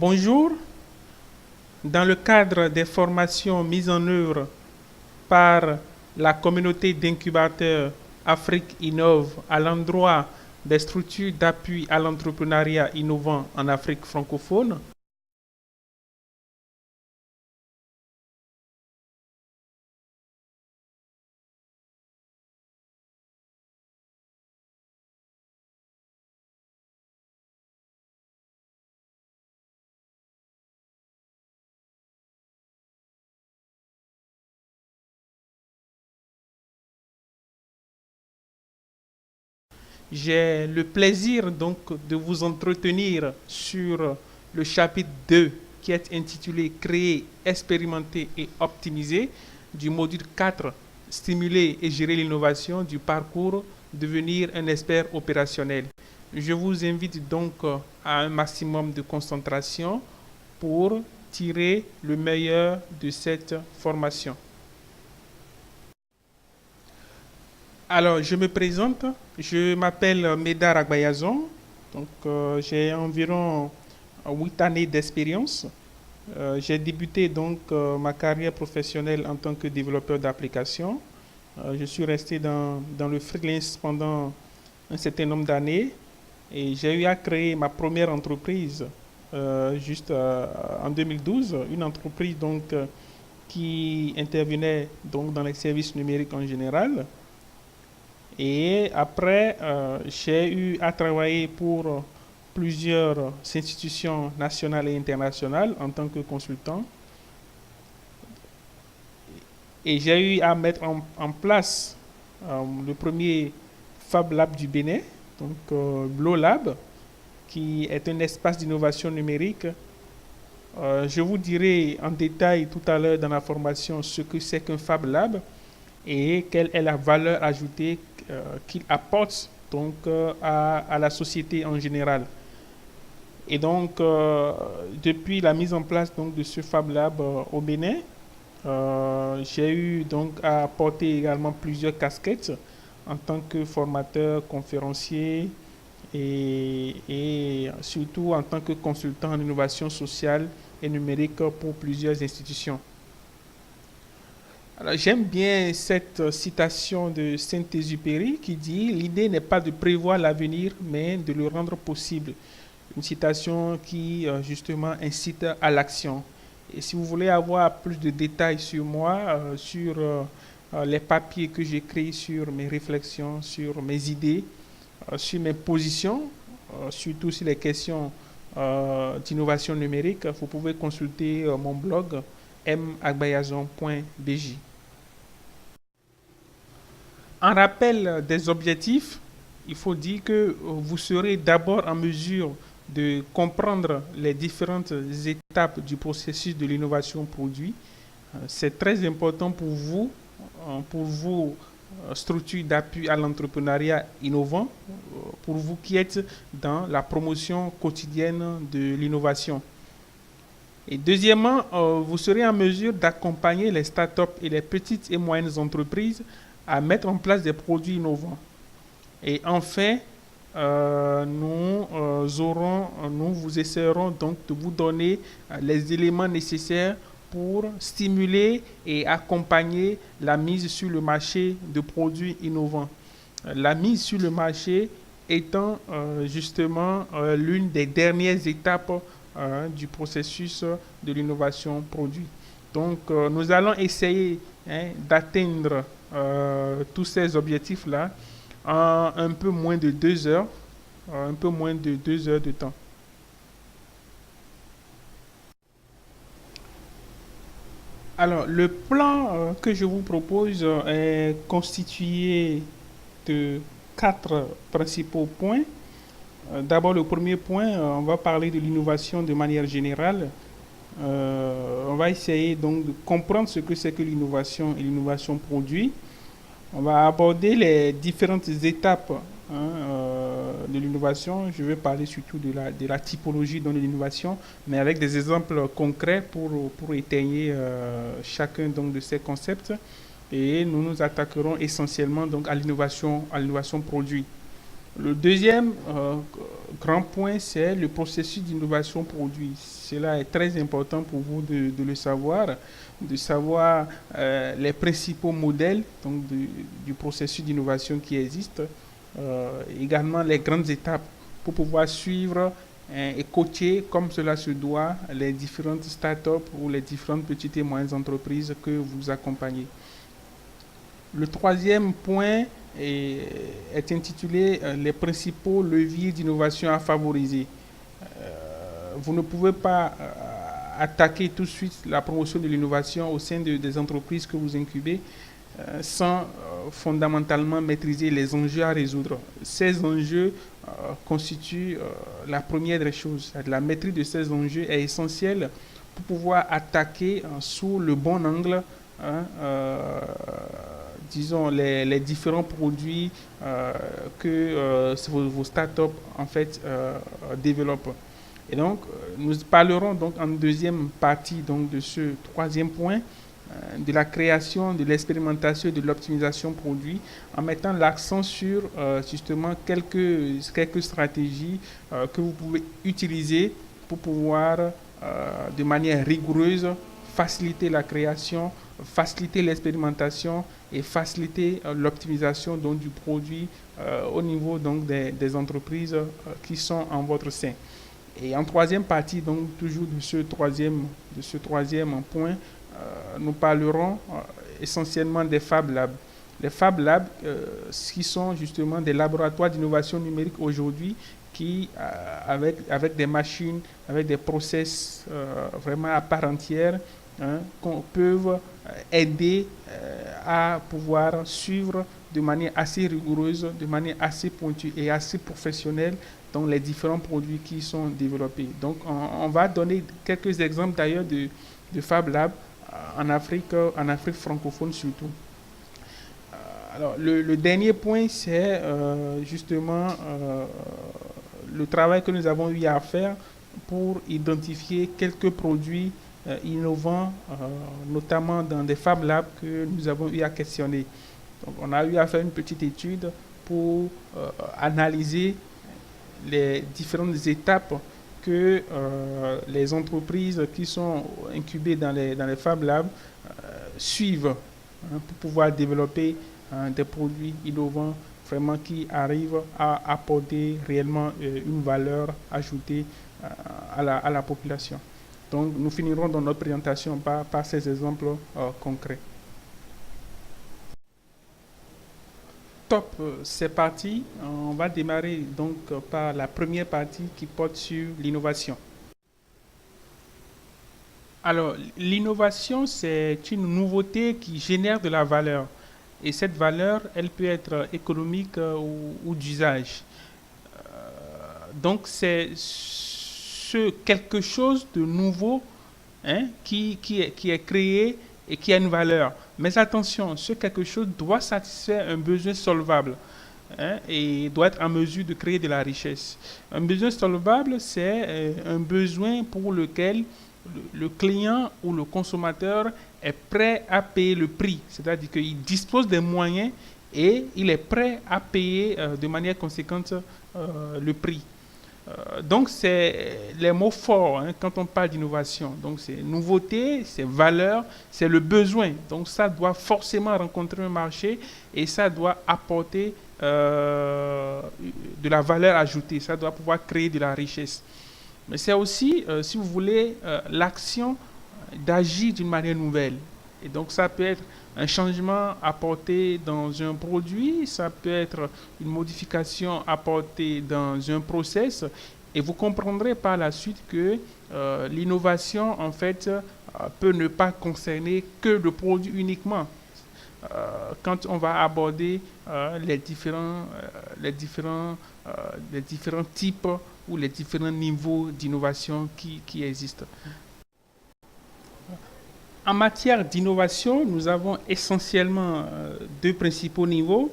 Bonjour, dans le cadre des formations mises en œuvre par la communauté d'incubateurs Afrique Innove à l'endroit des structures d'appui à l'entrepreneuriat innovant en Afrique francophone, j'ai le plaisir donc de vous entretenir sur le chapitre 2 qui est intitulé Créer, expérimenter et optimiser du module 4 Stimuler et gérer l'innovation du parcours Devenir un expert opérationnel. Je vous invite donc à un maximum de concentration pour tirer le meilleur de cette formation. Alors, je me présente. Je m'appelle Médard Agbayazon. Donc, j'ai environ 8 années d'expérience. J'ai débuté donc ma carrière professionnelle en tant que développeur d'applications. Je suis resté dans le freelance pendant un certain nombre d'années et j'ai eu à créer ma première entreprise juste en 2012, une entreprise donc qui intervenait donc dans les services numériques en général. Et après, j'ai eu à travailler pour plusieurs institutions nationales et internationales en tant que consultant. Et j'ai eu à mettre en place le premier Fab Lab du Bénin, donc Blow Lab, qui est un espace d'innovation numérique. Je vous dirai en détail tout à l'heure dans la formation ce que c'est qu'un Fab Lab et quelle est la valeur ajoutée qu'il apporte donc à la société en général. Et donc, depuis la mise en place donc, de ce Fab Lab au Bénin, j'ai eu donc à porter également plusieurs casquettes en tant que formateur, conférencier et surtout en tant que consultant en innovation sociale et numérique pour plusieurs institutions. Alors, j'aime bien cette citation de Saint-Exupéry qui dit l'idée n'est pas de prévoir l'avenir, mais de le rendre possible. Une citation qui justement incite à l'action. Et si vous voulez avoir plus de détails sur moi, sur les papiers que j'écris, sur mes réflexions, sur mes idées, sur mes positions, surtout sur les questions d'innovation numérique, vous pouvez consulter mon blog magbayazon.bj. En rappel des objectifs, il faut dire que vous serez d'abord en mesure de comprendre les différentes étapes du processus de l'innovation produit. C'est très important pour vous, structure d'appui à l'entrepreneuriat innovant, pour vous qui êtes dans la promotion quotidienne de l'innovation. Et deuxièmement, vous serez en mesure d'accompagner les startups et les petites et moyennes entreprises à mettre en place des produits innovants. Et enfin, nous vous essaierons donc de vous donner les éléments nécessaires pour stimuler et accompagner la mise sur le marché de produits innovants. La mise sur le marché étant justement l'une des dernières étapes du processus de l'innovation produit. Donc, nous allons essayer d'atteindre tous ces objectifs-là en un peu moins de 2 heures, un peu moins de 2 heures de temps. Alors, le plan que je vous propose est constitué de 4 principaux points. D'abord, le premier point, on va parler de l'innovation de manière générale. On va essayer donc de comprendre ce que c'est que l'innovation et l'innovation produit. On va aborder les différentes étapes de l'innovation. Je vais parler surtout de la typologie de l'innovation, mais avec des exemples concrets pour étayer chacun donc, de ces concepts. Et nous nous attaquerons essentiellement donc, à l'innovation produit. Le deuxième grand point, c'est le processus d'innovation produit. Cela est très important pour vous de savoir les principaux modèles donc du processus d'innovation qui existe, également les grandes étapes pour pouvoir suivre et coacher comme cela se doit les différentes startups ou les différentes petites et moyennes entreprises que vous accompagnez. Le troisième point est, est intitulé Les principaux leviers d'innovation à favoriser. Vous ne pouvez pas attaquer tout de suite la promotion de l'innovation au sein des entreprises que vous incubez sans fondamentalement maîtriser les enjeux à résoudre. Ces enjeux constituent la première des choses. La maîtrise de ces enjeux est essentielle pour pouvoir attaquer sous le bon angle hein, disons les différents produits que vos startups en fait développent. Et donc, nous parlerons donc en deuxième partie donc, de ce troisième point de la création, de l'expérimentation et de l'optimisation produit en mettant l'accent sur justement quelques stratégies que vous pouvez utiliser pour pouvoir de manière rigoureuse faciliter la création, faciliter l'expérimentation et faciliter l'optimisation donc, du produit au niveau donc, des entreprises qui sont en votre sein. Et en troisième partie, donc toujours de ce troisième point, nous parlerons essentiellement des Fab Labs. Les Fab Labs, qui sont justement des laboratoires d'innovation numérique aujourd'hui, qui, avec des machines, avec des process vraiment à part entière, hein, peuvent aider à pouvoir suivre de manière assez rigoureuse, de manière assez pointue et assez professionnelle dans les différents produits qui sont développés. Donc, on va donner quelques exemples d'ailleurs de Fab Lab en Afrique francophone surtout. Alors, le dernier point, c'est justement le travail que nous avons eu à faire pour identifier quelques produits innovants, notamment dans des Fab Labs que nous avons eu à questionner. Donc, on a eu à faire une petite étude pour analyser les différentes étapes que les entreprises qui sont incubées dans les Fab Labs suivent hein, pour pouvoir développer des produits innovants vraiment qui arrivent à apporter réellement une valeur ajoutée à la population. Donc nous finirons dans notre présentation par ces exemples concrets. Top, c'est parti. On va démarrer donc par la première partie qui porte sur l'innovation. Alors, l'innovation, c'est une nouveauté qui génère de la valeur. Et cette valeur, elle peut être économique ou d'usage. Donc, c'est ce quelque chose de nouveau hein, qui est créé et qui a une valeur. Mais attention, ce quelque chose doit satisfaire un besoin solvable hein, et doit être en mesure de créer de la richesse. Un besoin solvable, c'est un besoin pour lequel le client ou le consommateur est prêt à payer le prix. C'est-à-dire qu'il dispose des moyens et il est prêt à payer de manière conséquente le prix. Donc, c'est les mots forts hein, quand on parle d'innovation. Donc, c'est nouveauté, c'est valeur, c'est le besoin. Donc, ça doit forcément rencontrer un marché et ça doit apporter de la valeur ajoutée. Ça doit pouvoir créer de la richesse. Mais c'est aussi, si vous voulez, l'action d'agir d'une manière nouvelle. Et donc, ça peut être un changement apporté dans un produit, ça peut être une modification apportée dans un process. Et vous comprendrez par la suite que l'innovation, en fait, peut ne pas concerner que le produit uniquement. Quand on va aborder euh, les différents types ou les différents niveaux d'innovation qui existent. En matière d'innovation, nous avons essentiellement deux principaux niveaux.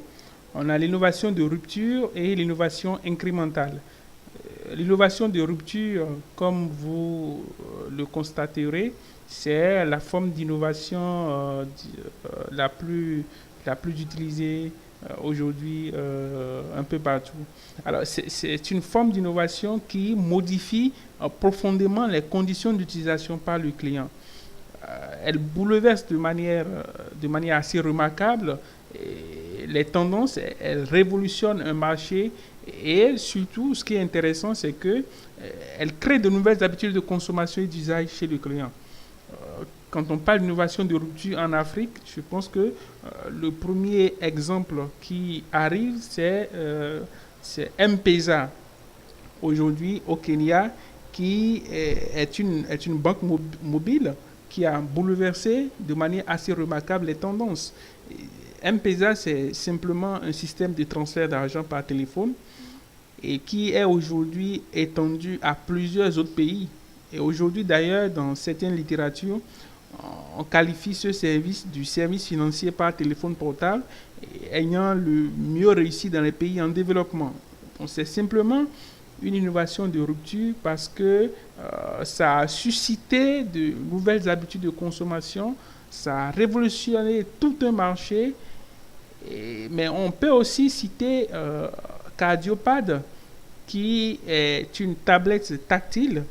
On a l'innovation de rupture et l'innovation incrémentale. L'innovation de rupture, comme vous le constaterez, c'est la forme d'innovation la plus utilisée aujourd'hui un peu partout. Alors, c'est une forme d'innovation qui modifie profondément les conditions d'utilisation par le client. Elle bouleverse de manière assez remarquable les tendances, elle révolutionne un marché et surtout, ce qui est intéressant, c'est que elle crée de nouvelles habitudes de consommation et d'usage chez le client. Quand on parle d'innovation de rupture en Afrique, je pense que le premier exemple qui arrive, c'est M-Pesa, aujourd'hui au Kenya, qui est une banque mobile qui a bouleversé de manière assez remarquable les tendances. M-Pesa, c'est simplement un système de transfert d'argent par téléphone et qui est aujourd'hui étendu à plusieurs autres pays. Et aujourd'hui, d'ailleurs, dans certaines littératures, on qualifie ce service du service financier par téléphone portable ayant le mieux réussi dans les pays en développement. C'est simplement une innovation de rupture parce que ça a suscité de nouvelles habitudes de consommation, ça a révolutionné tout un marché, mais on peut aussi citer Cardiopad, qui est une tablette tactile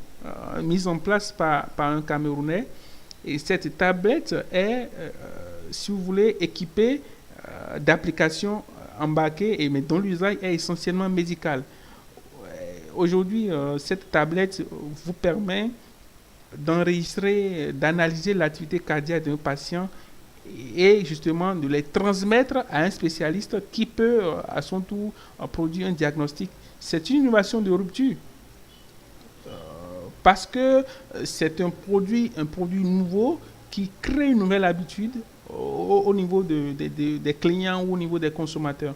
mise en place par un Camerounais. Et cette tablette est, si vous voulez, équipée d'applications embarquées, mais dont l'usage est essentiellement médical. Aujourd'hui, cette tablette vous permet d'enregistrer, d'analyser l'activité cardiaque d'un patient et justement de les transmettre à un spécialiste qui peut à son tour produire un diagnostic. C'est une innovation de rupture parce que c'est un produit nouveau qui crée une nouvelle habitude au niveau des clients ou au niveau des consommateurs.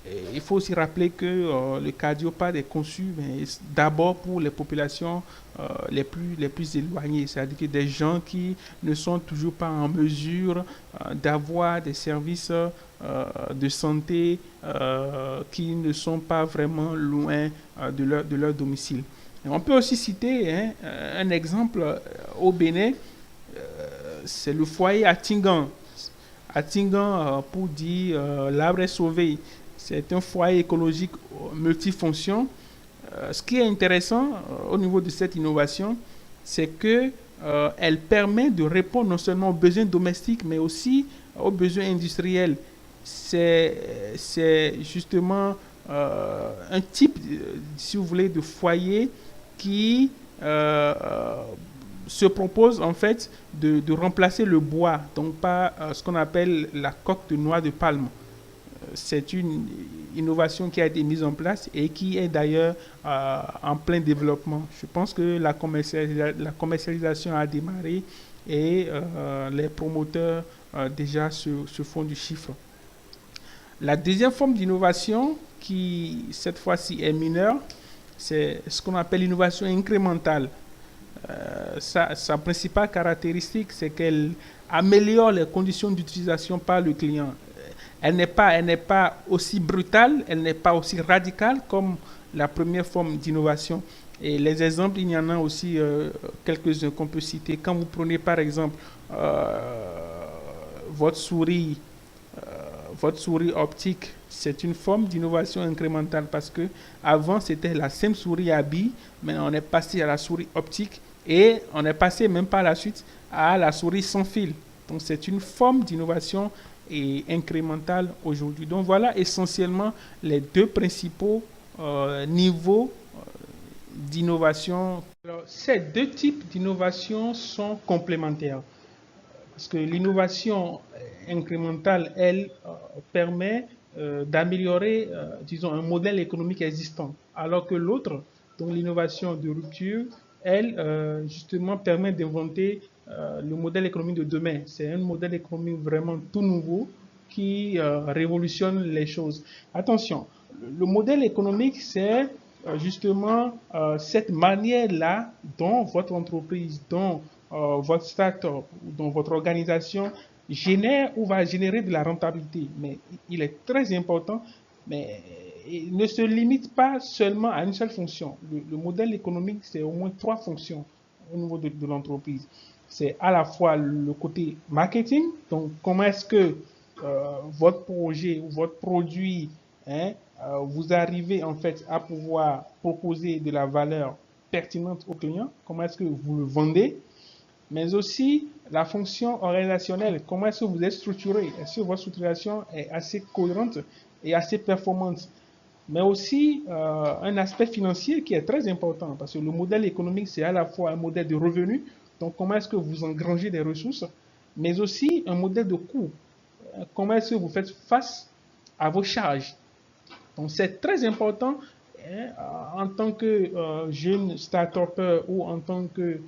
Et il faut aussi rappeler que le cardiopad est conçu d'abord pour les populations les plus éloignées, c'est-à-dire des gens qui ne sont toujours pas en mesure d'avoir des services de santé qui ne sont pas vraiment loin de leur domicile. Et on peut aussi citer un exemple au Bénin, c'est le foyer à Tingan. À Tingan, pour dire l'arbre est sauvé. C'est un foyer écologique multifonction. Ce qui est intéressant au niveau de cette innovation, c'est que elle permet de répondre non seulement aux besoins domestiques, mais aussi aux besoins industriels. C'est justement un type, si vous voulez, de foyer qui se propose en fait de remplacer le bois, donc pas ce qu'on appelle la coque de noix de palme. C'est une innovation qui a été mise en place et qui est d'ailleurs en plein développement. Je pense que la commercialisation a démarré et les promoteurs déjà se font du chiffre. La deuxième forme d'innovation, qui cette fois-ci est mineure, c'est ce qu'on appelle l'innovation incrémentale. Sa principale caractéristique, c'est qu'elle améliore les conditions d'utilisation par le client. Elle n'est pas aussi brutale, elle n'est pas aussi radicale comme la première forme d'innovation. Et les exemples, il y en a aussi quelques-uns qu'on peut citer. Quand vous prenez par exemple votre souris, votre souris optique, c'est une forme d'innovation incrémentale parce que avant c'était la simple souris à billes, mais on est passé à la souris optique et on est passé même par la suite à la souris sans fil. Donc c'est une forme d'innovation et incrémentale aujourd'hui. Donc voilà essentiellement les deux principaux niveaux d'innovation. Alors, ces deux types d'innovation sont complémentaires. Parce que l'innovation incrémentale, elle, permet d'améliorer, disons, un modèle économique existant. Alors que l'autre, donc l'innovation de rupture, elle, justement, permet d'inventer le modèle économique de demain. C'est un modèle économique vraiment tout nouveau qui révolutionne les choses. Attention, le modèle économique, c'est justement cette manière-là dont votre entreprise, dont votre start-up, dont votre organisation génère ou va générer de la rentabilité. Mais il est très important, mais il ne se limite pas seulement à une seule fonction. Le modèle économique, c'est au moins trois fonctions au niveau de l'entreprise. C'est à la fois le côté marketing, donc comment est-ce que votre projet ou votre produit, hein, vous arrivez en fait à pouvoir proposer de la valeur pertinente au client, comment est-ce que vous le vendez, mais aussi la fonction organisationnelle, comment est-ce que vous êtes structuré, est-ce que votre structuration est assez cohérente et assez performante, mais aussi un aspect financier qui est très important, parce que le modèle économique, c'est à la fois un modèle de revenus, donc comment est-ce que vous engrangez des ressources, mais aussi un modèle de coût, comment est-ce que vous faites face à vos charges. Donc c'est très important, hein, en tant que jeune start-upper ou en tant que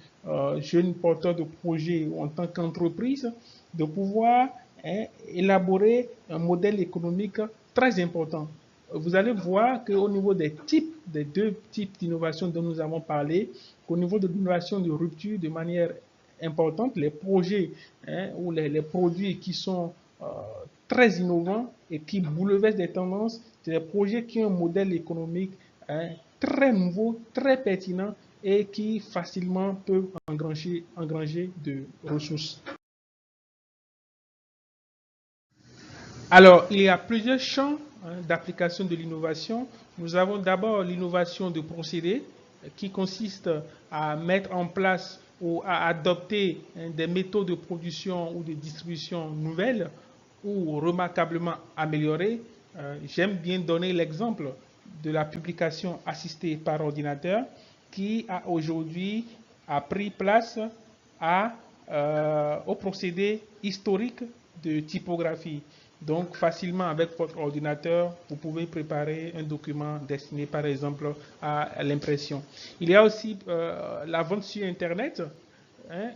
jeune porteur de projet ou en tant qu'entreprise, de pouvoir, hein, élaborer un modèle économique très important. Vous allez voir qu'au niveau des deux types d'innovation dont nous avons parlé, qu'au niveau de l'innovation de rupture de manière importante, les projets, hein, ou les produits qui sont très innovants et qui bouleversent des tendances, c'est des projets qui ont un modèle économique, hein, très nouveau, très pertinent et qui facilement peuvent engranger de ressources. Alors, il y a plusieurs champs, hein, d'application de l'innovation. Nous avons d'abord l'innovation de procédés qui consiste à mettre en place ou à adopter, hein, des méthodes de production ou de distribution nouvelles ou remarquablement améliorées. J'aime bien donner l'exemple de la publication assistée par ordinateur qui a aujourd'hui pris place au procédé historique de typographie. Donc, facilement, avec votre ordinateur, vous pouvez préparer un document destiné, par exemple, à l'impression. Il y a aussi la vente sur Internet, hein,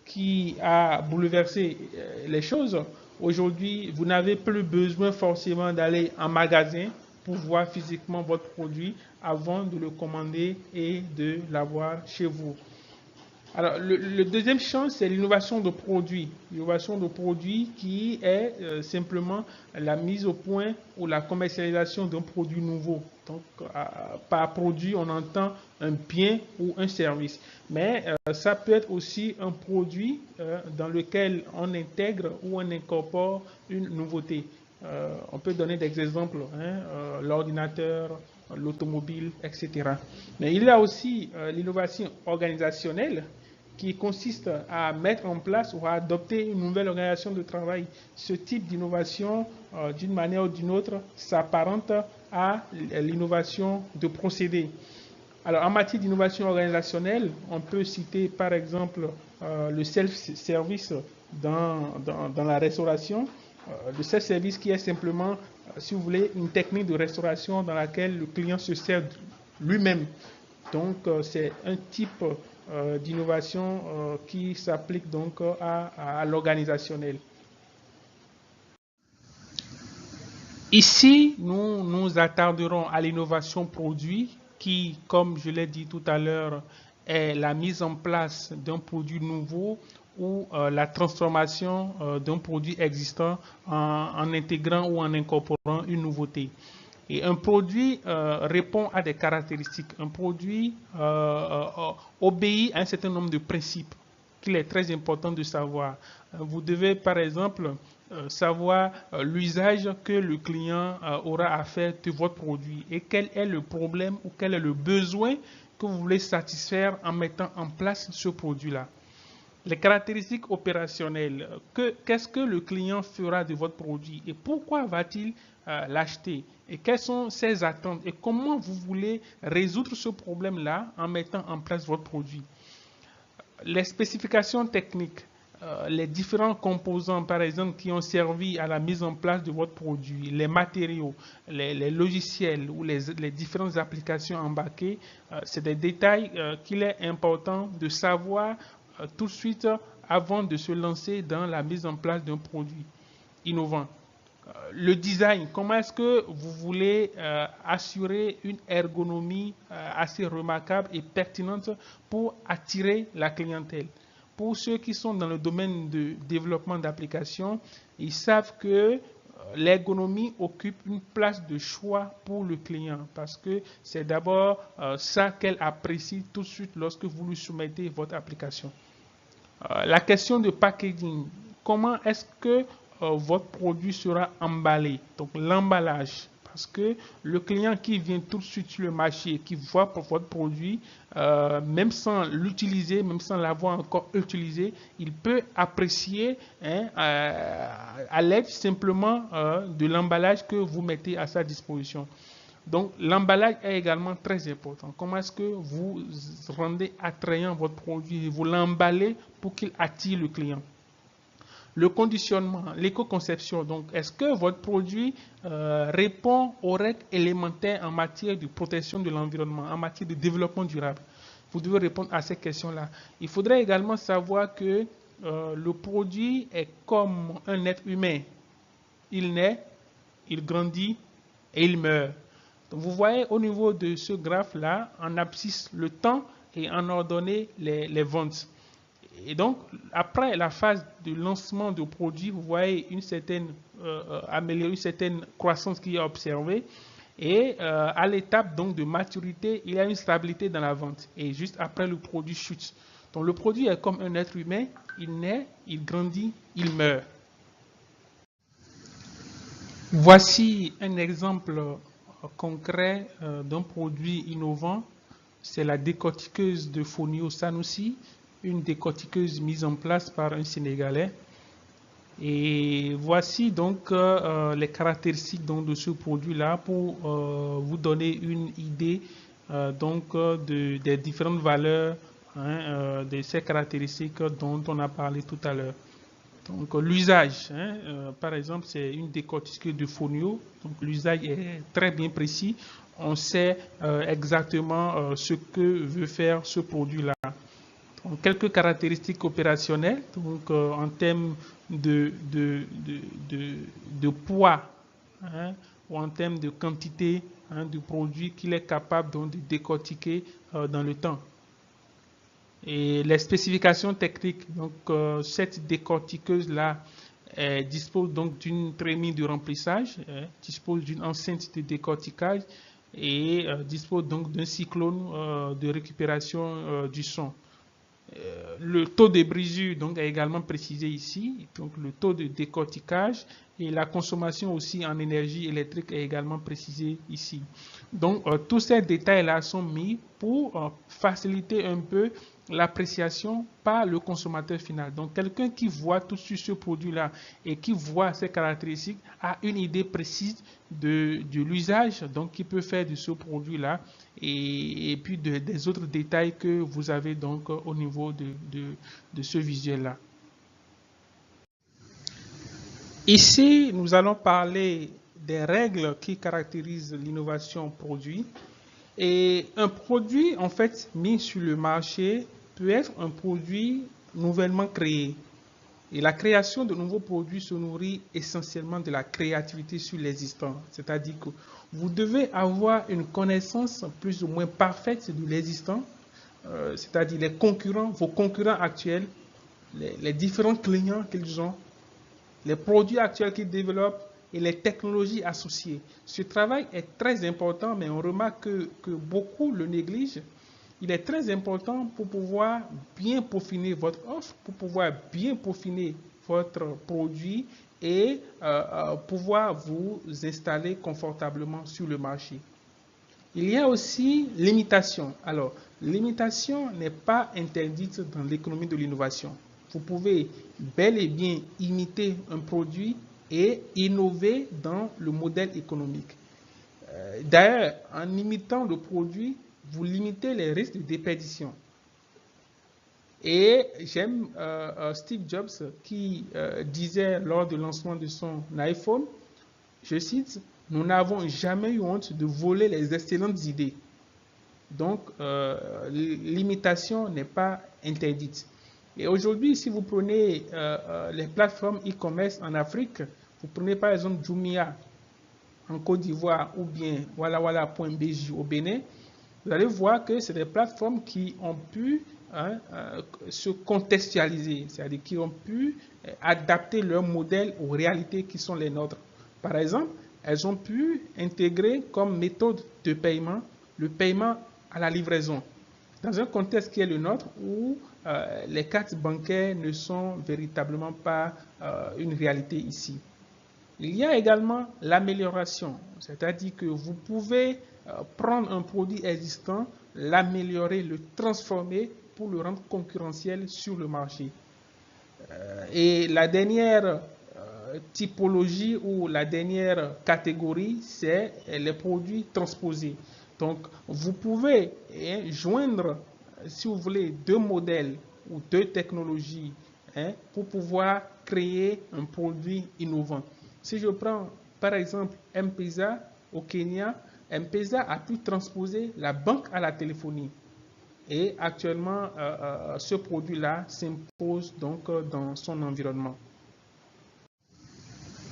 qui a bouleversé les choses. Aujourd'hui, vous n'avez plus besoin forcément d'aller en magasin pour voir physiquement votre produit avant de le commander et de l'avoir chez vous. Alors, le deuxième champ, c'est l'innovation de produits. L'innovation de produits qui est simplement la mise au point ou la commercialisation d'un produit nouveau. Donc, par produit, on entend un bien ou un service. Mais ça peut être aussi un produit dans lequel on intègre ou on incorpore une nouveauté. On peut donner des exemples, hein, l'ordinateur, l'automobile, etc. Mais il y a aussi l'innovation organisationnelle qui consiste à mettre en place ou à adopter une nouvelle organisation de travail. Ce type d'innovation, d'une manière ou d'une autre, s'apparente à l'innovation de procédés. Alors, en matière d'innovation organisationnelle, on peut citer par exemple le self-service dans la restauration. Le self-service qui est simplement, si vous voulez, une technique de restauration dans laquelle le client se sert lui-même. Donc, c'est un type d'innovation qui s'applique donc à l'organisationnel. Ici, nous nous attarderons à l'innovation produit qui, comme je l'ai dit tout à l'heure, est la mise en place d'un produit nouveau ou la transformation d'un produit existant en intégrant ou en incorporant une nouveauté. Et un produit répond à des caractéristiques. Un produit obéit à un certain nombre de principes qu'il est très important de savoir. Vous devez, par exemple, savoir l'usage que le client aura à faire de votre produit et quel est le problème ou quel est le besoin que vous voulez satisfaire en mettant en place ce produit-là. Les caractéristiques opérationnelles, qu'est-ce que le client fera de votre produit et pourquoi va-t-il l'acheter et quelles sont ses attentes et comment vous voulez résoudre ce problème-là en mettant en place votre produit. Les spécifications techniques, les différents composants, par exemple, qui ont servi à la mise en place de votre produit, les matériaux, les logiciels ou les différentes applications embarquées, c'est des détails qu'il est important de savoir tout de suite avant de se lancer dans la mise en place d'un produit innovant. Le design, comment est-ce que vous voulez assurer une ergonomie assez remarquable et pertinente pour attirer la clientèle. Pour ceux qui sont dans le domaine de développement d'applications, ils savent que l'ergonomie occupe une place de choix pour le client parce que c'est d'abord ça qu'elle apprécie tout de suite lorsque vous lui soumettez votre application. La question de packaging, comment est-ce que votre produit sera emballé. Donc l'emballage. Parce que le client qui vient tout de suite sur le marché, qui voit votre produit, même sans l'utiliser, même sans l'avoir encore utilisé, il peut apprécier hein, à l'aide simplement de l'emballage que vous mettez à sa disposition. Donc l'emballage est également très important. Comment est-ce que vous rendez attrayant votre produit, vous l'emballez pour qu'il attire le client? Le conditionnement, l'éco-conception. Donc, est-ce que votre produit répond aux règles élémentaires en matière de protection de l'environnement, en matière de développement durable? Vous devez répondre à ces questions-là. Il faudrait également savoir que le produit est comme un être humain. Il naît, il grandit et il meurt. Donc, vous voyez au niveau de ce graphe-là, en abscisse le temps et en ordonnée les ventes. Et donc, après la phase de lancement de produit, vous voyez une certaine une certaine croissance qui est observée. Et à l'étape donc de maturité, il y a une stabilité dans la vente. Et juste après, le produit chute. Donc, le produit est comme un être humain. Il naît, il grandit, il meurt. Voici un exemple concret d'un produit innovant. C'est la décortiqueuse de Fonio Sanoussi, une décortiqueuse mise en place par un Sénégalais. Et voici donc les caractéristiques donc, de ce produit-là pour vous donner une idée des différentes valeurs de ces caractéristiques dont on a parlé tout à l'heure. Donc l'usage, par exemple, c'est une décortiqueuse de Fonio. Donc l'usage est très bien précis. On sait exactement ce que veut faire ce produit-là. Quelques caractéristiques opérationnelles, donc en termes de poids ou en termes de quantité du produit qu'il est capable donc, de décortiquer dans le temps. Et les spécifications techniques, donc cette décortiqueuse-là dispose donc d'une trémie de remplissage, dispose d'une enceinte de décortiquage et dispose donc d'un cyclone de récupération du son. Le taux de brisure donc, est également précisé ici, donc le taux de décortiquage et la consommation aussi en énergie électrique est également précisé ici. Donc tous ces détails-là sont mis pour faciliter un peu l'appréciation par le consommateur final. Donc quelqu'un qui voit tout de suite ce produit-là et qui voit ses caractéristiques a une idée précise de l'usage donc qu'il peut faire de ce produit-là et puis des autres détails que vous avez donc au niveau de ce visuel-là. Ici, nous allons parler des règles qui caractérisent l'innovation produit. Et un produit, en fait, mis sur le marché peut être un produit nouvellement créé. Et la création de nouveaux produits se nourrit essentiellement de la créativité sur l'existant. C'est-à-dire que vous devez avoir une connaissance plus ou moins parfaite de l'existant, c'est-à-dire les concurrents, vos concurrents actuels, les différents clients qu'ils ont, les produits actuels qu'ils développent et les technologies associées. Ce travail est très important, mais on remarque que beaucoup le négligent. Il est très important pour pouvoir bien peaufiner votre offre, pour pouvoir bien peaufiner votre produit et pouvoir vous installer confortablement sur le marché. Il y a aussi l'imitation. Alors, l'imitation n'est pas interdite dans l'économie de l'innovation. Vous pouvez bel et bien imiter un produit et innover dans le modèle économique. D'ailleurs, en imitant le produit, vous limitez les risques de déperdition. Et j'aime Steve Jobs qui disait lors du lancement de son iPhone, je cite, « Nous n'avons jamais eu honte de voler les excellentes idées. » Donc, l'imitation n'est pas interdite. Et aujourd'hui, si vous prenez les plateformes e-commerce en Afrique, vous prenez par exemple Jumia en Côte d'Ivoire ou bien walawala.bj au Bénin, vous allez voir que c'est des plateformes qui ont pu se contextualiser, c'est-à-dire qui ont pu adapter leur modèle aux réalités qui sont les nôtres. Par exemple, elles ont pu intégrer comme méthode de paiement le paiement à la livraison. Dans un contexte qui est le nôtre où les cartes bancaires ne sont véritablement pas une réalité ici. Il y a également l'amélioration, c'est-à-dire que vous pouvez prendre un produit existant, l'améliorer, le transformer pour le rendre concurrentiel sur le marché. Et la dernière typologie ou la dernière catégorie, c'est les produits transposés. Donc, vous pouvez joindre, si vous voulez, deux modèles ou deux technologies pour pouvoir créer un produit innovant. Si je prends par exemple M-Pesa au Kenya, M-Pesa a pu transposer la banque à la téléphonie. Et actuellement, ce produit-là s'impose donc dans son environnement.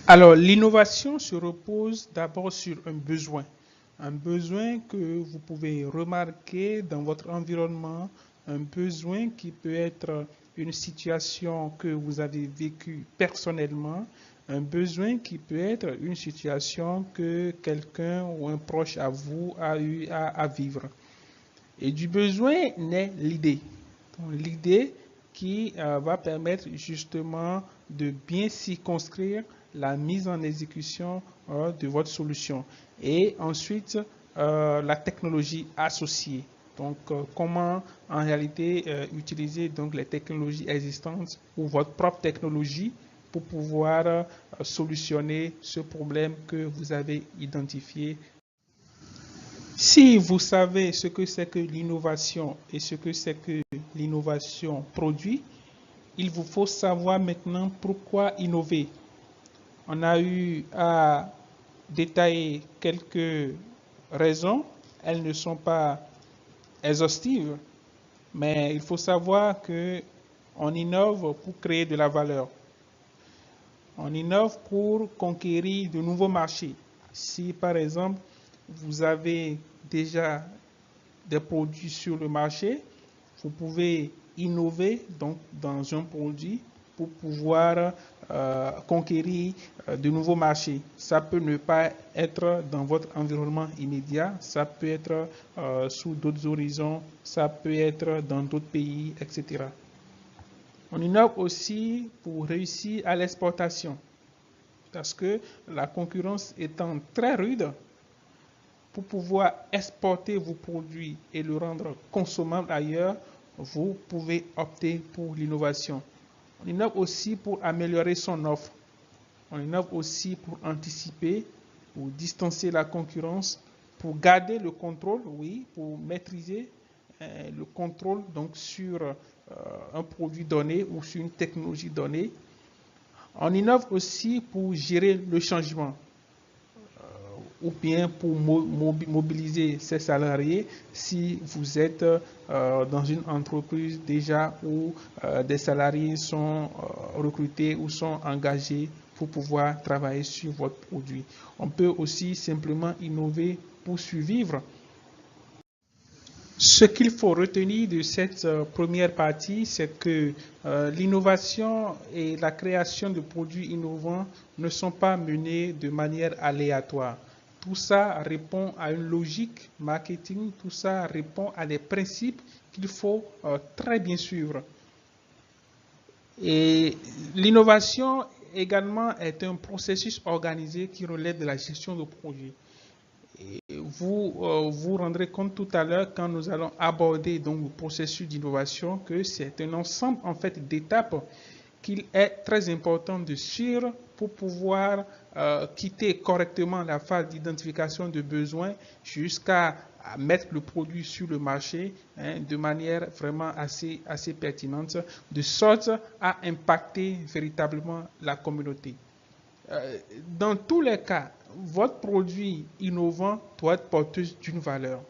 Alors, l'innovation se repose d'abord sur un besoin que vous pouvez remarquer dans votre environnement, un besoin qui peut être une situation que vous avez vécue personnellement, un besoin qui peut être une situation que quelqu'un ou un proche à vous a eu à vivre. Et du besoin naît l'idée. L'idée qui va permettre justement de bien circonscrire la mise en exécution de votre solution. Et ensuite, la technologie associée. Donc, comment en réalité utiliser donc les technologies existantes ou votre propre technologie pour pouvoir solutionner ce problème que vous avez identifié. Si vous savez ce que c'est que l'innovation et ce que c'est que l'innovation produit, il vous faut savoir maintenant pourquoi innover. On a eu à détailler quelques raisons. Elles ne sont pas exhaustives, mais il faut savoir que on innove pour créer de la valeur. On innove pour conquérir de nouveaux marchés. Si par exemple vous avez déjà des produits sur le marché, vous pouvez innover donc dans un produit pour pouvoir conquérir de nouveaux marchés. Ça peut ne pas être dans votre environnement immédiat, ça peut être sous d'autres horizons, ça peut être dans d'autres pays, etc. On innove aussi pour réussir à l'exportation, parce que la concurrence étant très rude, pour pouvoir exporter vos produits et le rendre consommable ailleurs, vous pouvez opter pour l'innovation. On innove aussi pour améliorer son offre. On innove aussi pour anticiper, pour distancer la concurrence, pour garder le contrôle, oui, pour maîtriser le contrôle donc sur un produit donné ou sur une technologie donnée. On innove aussi pour gérer le changement ou bien pour mobiliser ses salariés si vous êtes dans une entreprise déjà où des salariés sont recrutés ou sont engagés pour pouvoir travailler sur votre produit. On peut aussi simplement innover pour survivre. Ce qu'il faut retenir de cette première partie, c'est que l'innovation et la création de produits innovants ne sont pas menées de manière aléatoire. Tout ça répond à une logique marketing, tout ça répond à des principes qu'il faut très bien suivre. Et l'innovation également est un processus organisé qui relève de la gestion de projet. Et vous vous rendrez compte tout à l'heure quand nous allons aborder donc le processus d'innovation que c'est un ensemble en fait d'étapes qu'il est très important de suivre pour pouvoir quitter correctement la phase d'identification de besoins jusqu'à mettre le produit sur le marché de manière vraiment assez pertinente, de sorte à impacter véritablement la communauté. Dans tous les cas, votre produit innovant doit être porteur d'une valeur.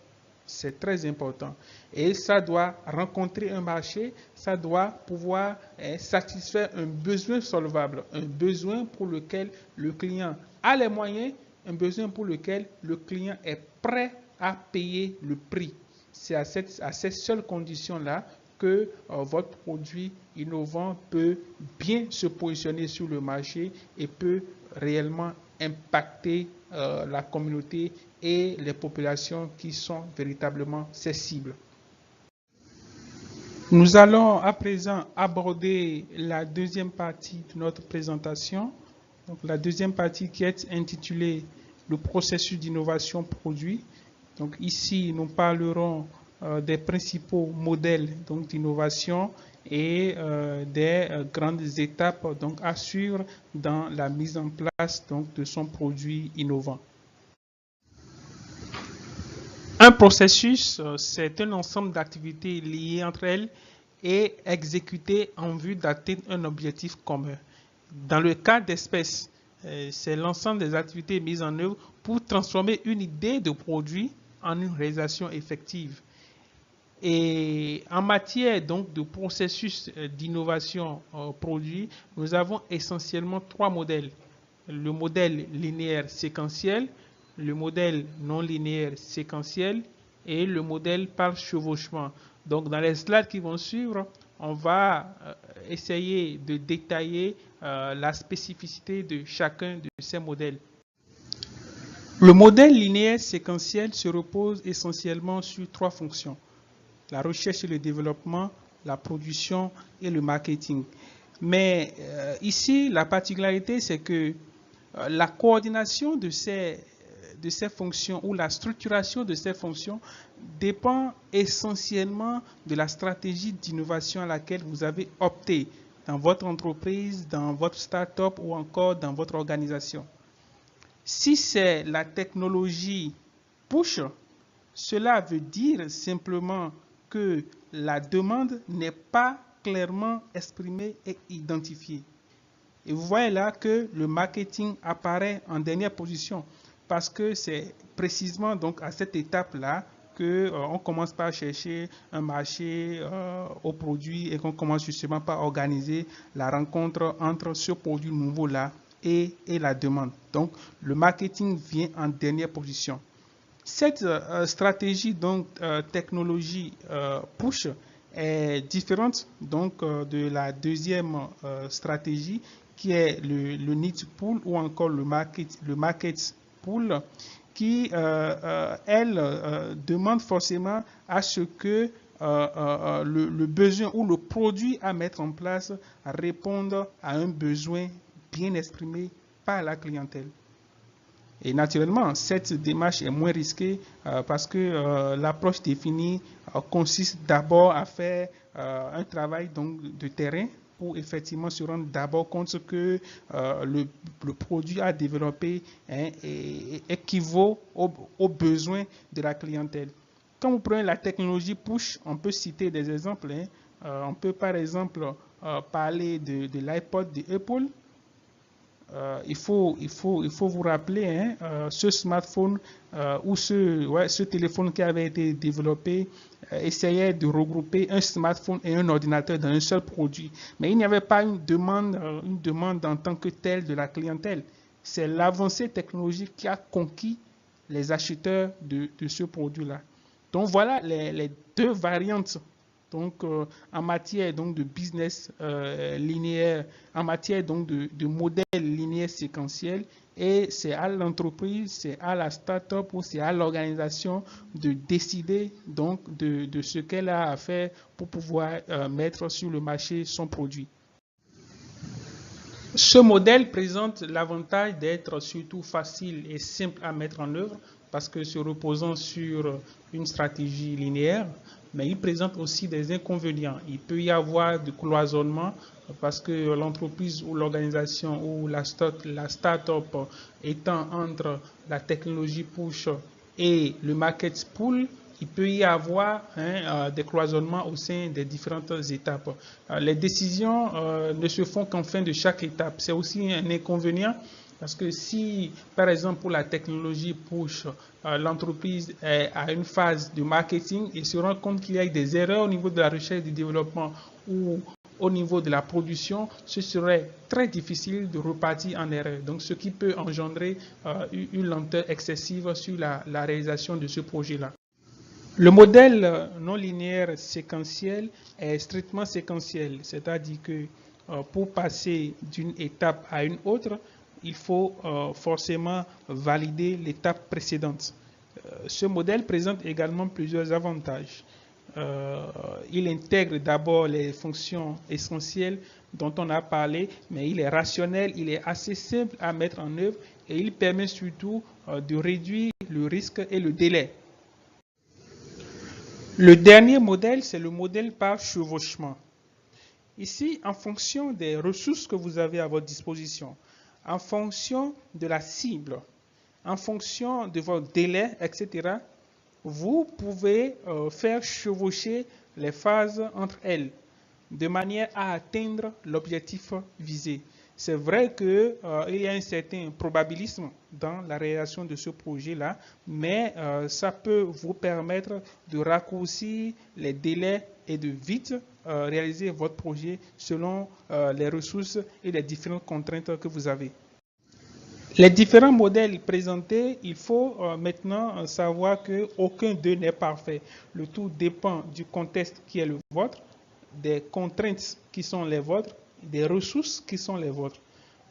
C'est très important. Et ça doit rencontrer un marché, ça doit pouvoir satisfaire un besoin solvable, un besoin pour lequel le client a les moyens, un besoin pour lequel le client est prêt à payer le prix. C'est à ces seules conditions-là que votre produit innovant peut bien se positionner sur le marché et peut réellement impacter la communauté et les populations qui sont véritablement ses cibles. Nous allons à présent aborder la deuxième partie de notre présentation. Donc, la deuxième partie qui est intitulée le processus d'innovation produit. Donc, ici, nous parlerons des principaux modèles d'innovation et des grandes étapes donc, à suivre dans la mise en place donc, de son produit innovant. Un processus, c'est un ensemble d'activités liées entre elles et exécutées en vue d'atteindre un objectif commun. Dans le cas d'espèces, c'est l'ensemble des activités mises en œuvre pour transformer une idée de produit en une réalisation effective. Et en matière donc de processus d'innovation produit, nous avons essentiellement trois modèles. Le modèle linéaire séquentiel, le modèle non linéaire séquentiel et le modèle par chevauchement. Donc dans les slides qui vont suivre, on va essayer de détailler la spécificité de chacun de ces modèles. Le modèle linéaire séquentiel se repose essentiellement sur trois fonctions: la recherche et le développement, la production et le marketing. Mais ici, la particularité, c'est que la coordination de ces fonctions ou la structuration de ces fonctions dépend essentiellement de la stratégie d'innovation à laquelle vous avez opté dans votre entreprise, dans votre start-up ou encore dans votre organisation. Si c'est la technologie push, cela veut dire simplement que la demande n'est pas clairement exprimée et identifiée. Et vous voyez là que le marketing apparaît en dernière position parce que c'est précisément donc à cette étape-là qu'on commence par chercher un marché au produit et qu'on commence justement par organiser la rencontre entre ce produit nouveau-là et la demande. Donc, le marketing vient en dernière position. Cette stratégie donc technologie push est différente donc de la deuxième stratégie qui est le need pool ou encore le market pool qui elle demande forcément à ce que le besoin ou le produit à mettre en place réponde à un besoin bien exprimé par la clientèle. Et naturellement, cette démarche est moins risquée parce que l'approche définie consiste d'abord à faire un travail donc, de terrain pour effectivement se rendre d'abord compte que le produit à développer équivaut aux besoins de la clientèle. Quand vous prenez la technologie push, on peut citer des exemples. On peut par exemple parler de l'iPod de Apple. Il faut vous rappeler ce smartphone ou ce téléphone qui avait été développé essayait de regrouper un smartphone et un ordinateur dans un seul produit. Mais il n'y avait pas une demande en tant que telle de la clientèle. C'est l'avancée technologique qui a conquis les acheteurs de ce produit-là. Donc voilà les deux variantes. Donc, en matière donc, de business linéaire, en matière donc, de modèle linéaire séquentiel, et c'est à l'entreprise, c'est à la start-up ou c'est à l'organisation de décider donc, de ce qu'elle a à faire pour pouvoir mettre sur le marché son produit. Ce modèle présente l'avantage d'être surtout facile et simple à mettre en œuvre parce que se reposant sur une stratégie linéaire, mais il présente aussi des inconvénients. Il peut y avoir du cloisonnement parce que l'entreprise ou l'organisation ou la start-up étant entre la technologie push et le market pool, il peut y avoir des cloisonnements au sein des différentes étapes. Les décisions ne se font qu'en fin de chaque étape. C'est aussi un inconvénient parce que si, par exemple, pour la technologie push, l'entreprise est à une phase de marketing et se rend compte qu'il y a des erreurs au niveau de la recherche et du développement ou au niveau de la production, ce serait très difficile de repartir en erreur. Donc, ce qui peut engendrer une lenteur excessive sur la réalisation de ce projet-là. Le modèle non linéaire séquentiel est strictement séquentiel, c'est-à-dire que pour passer d'une étape à une autre, il faut forcément valider l'étape précédente. Ce modèle présente également plusieurs avantages. il intègre d'abord les fonctions essentielles dont on a parlé, mais il est rationnel, il est assez simple à mettre en œuvre et il permet surtout de réduire le risque et le délai. Le dernier modèle, c'est le modèle par chevauchement. Ici, en fonction des ressources que vous avez à votre disposition, en fonction de la cible, en fonction de votre délai, etc., vous pouvez faire chevaucher les phases entre elles de manière à atteindre l'objectif visé. C'est vrai qu'il y a un certain probabilisme dans la réalisation de ce projet-là, mais ça peut vous permettre de raccourcir les délais et de vite réaliser votre projet selon les ressources et les différentes contraintes que vous avez. Les différents modèles présentés, il faut maintenant savoir qu'aucun d'eux n'est parfait. Le tout dépend du contexte qui est le vôtre, des contraintes qui sont les vôtres, des ressources qui sont les vôtres.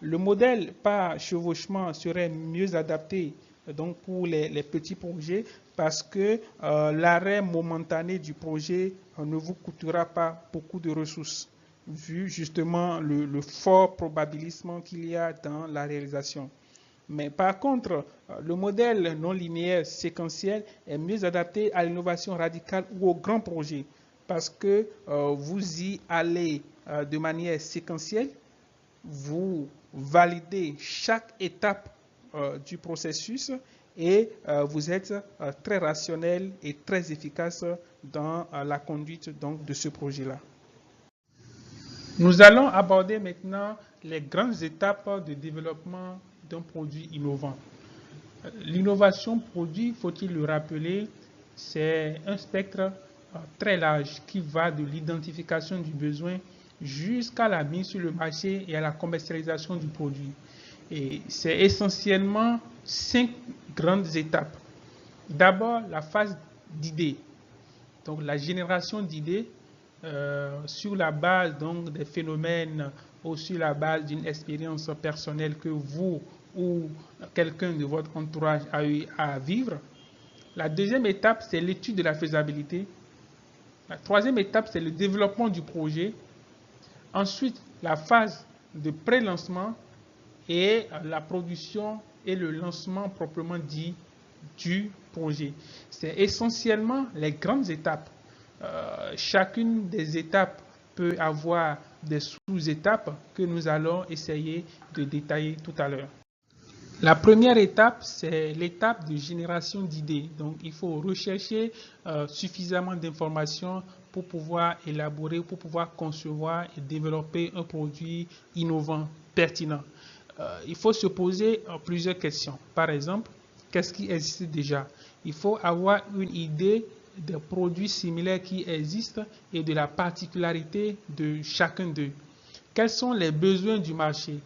Le modèle par chevauchement serait mieux adapté donc pour les petits projets parce que l'arrêt momentané du projet ne vous coûtera pas beaucoup de ressources vu justement le fort probabilisme qu'il y a dans la réalisation. Mais par contre, le modèle non linéaire séquentiel est mieux adapté à l'innovation radicale ou aux grands projets parce que vous y allez de manière séquentielle, vous validez chaque étape du processus et vous êtes très rationnel et très efficace dans la conduite donc, de ce projet-là. Nous allons aborder maintenant les grandes étapes de développement d'un produit innovant. L'innovation produit, faut-il le rappeler, c'est un spectre très large qui va de l'identification du besoin jusqu'à la mise sur le marché et à la commercialisation du produit. Et c'est essentiellement 5 grandes étapes. D'abord, la phase d'idée, donc la génération d'idées sur la base donc, des phénomènes ou sur la base d'une expérience personnelle que vous ou quelqu'un de votre entourage a eu à vivre. La deuxième étape, c'est l'étude de la faisabilité. La troisième étape, c'est le développement du projet. Ensuite, la phase de pré-lancement et la production et le lancement proprement dit du projet. C'est essentiellement les grandes étapes. Chacune des étapes peut avoir des sous-étapes que nous allons essayer de détailler tout à l'heure. La première étape, c'est l'étape de génération d'idées. Donc, il faut rechercher suffisamment d'informations pour pouvoir élaborer, pour pouvoir concevoir et développer un produit innovant, pertinent. Il faut se poser plusieurs questions. Par exemple, qu'est-ce qui existe déjà? Il faut avoir une idée des produits similaires qui existent et de la particularité de chacun d'eux. Quels sont les besoins du marché?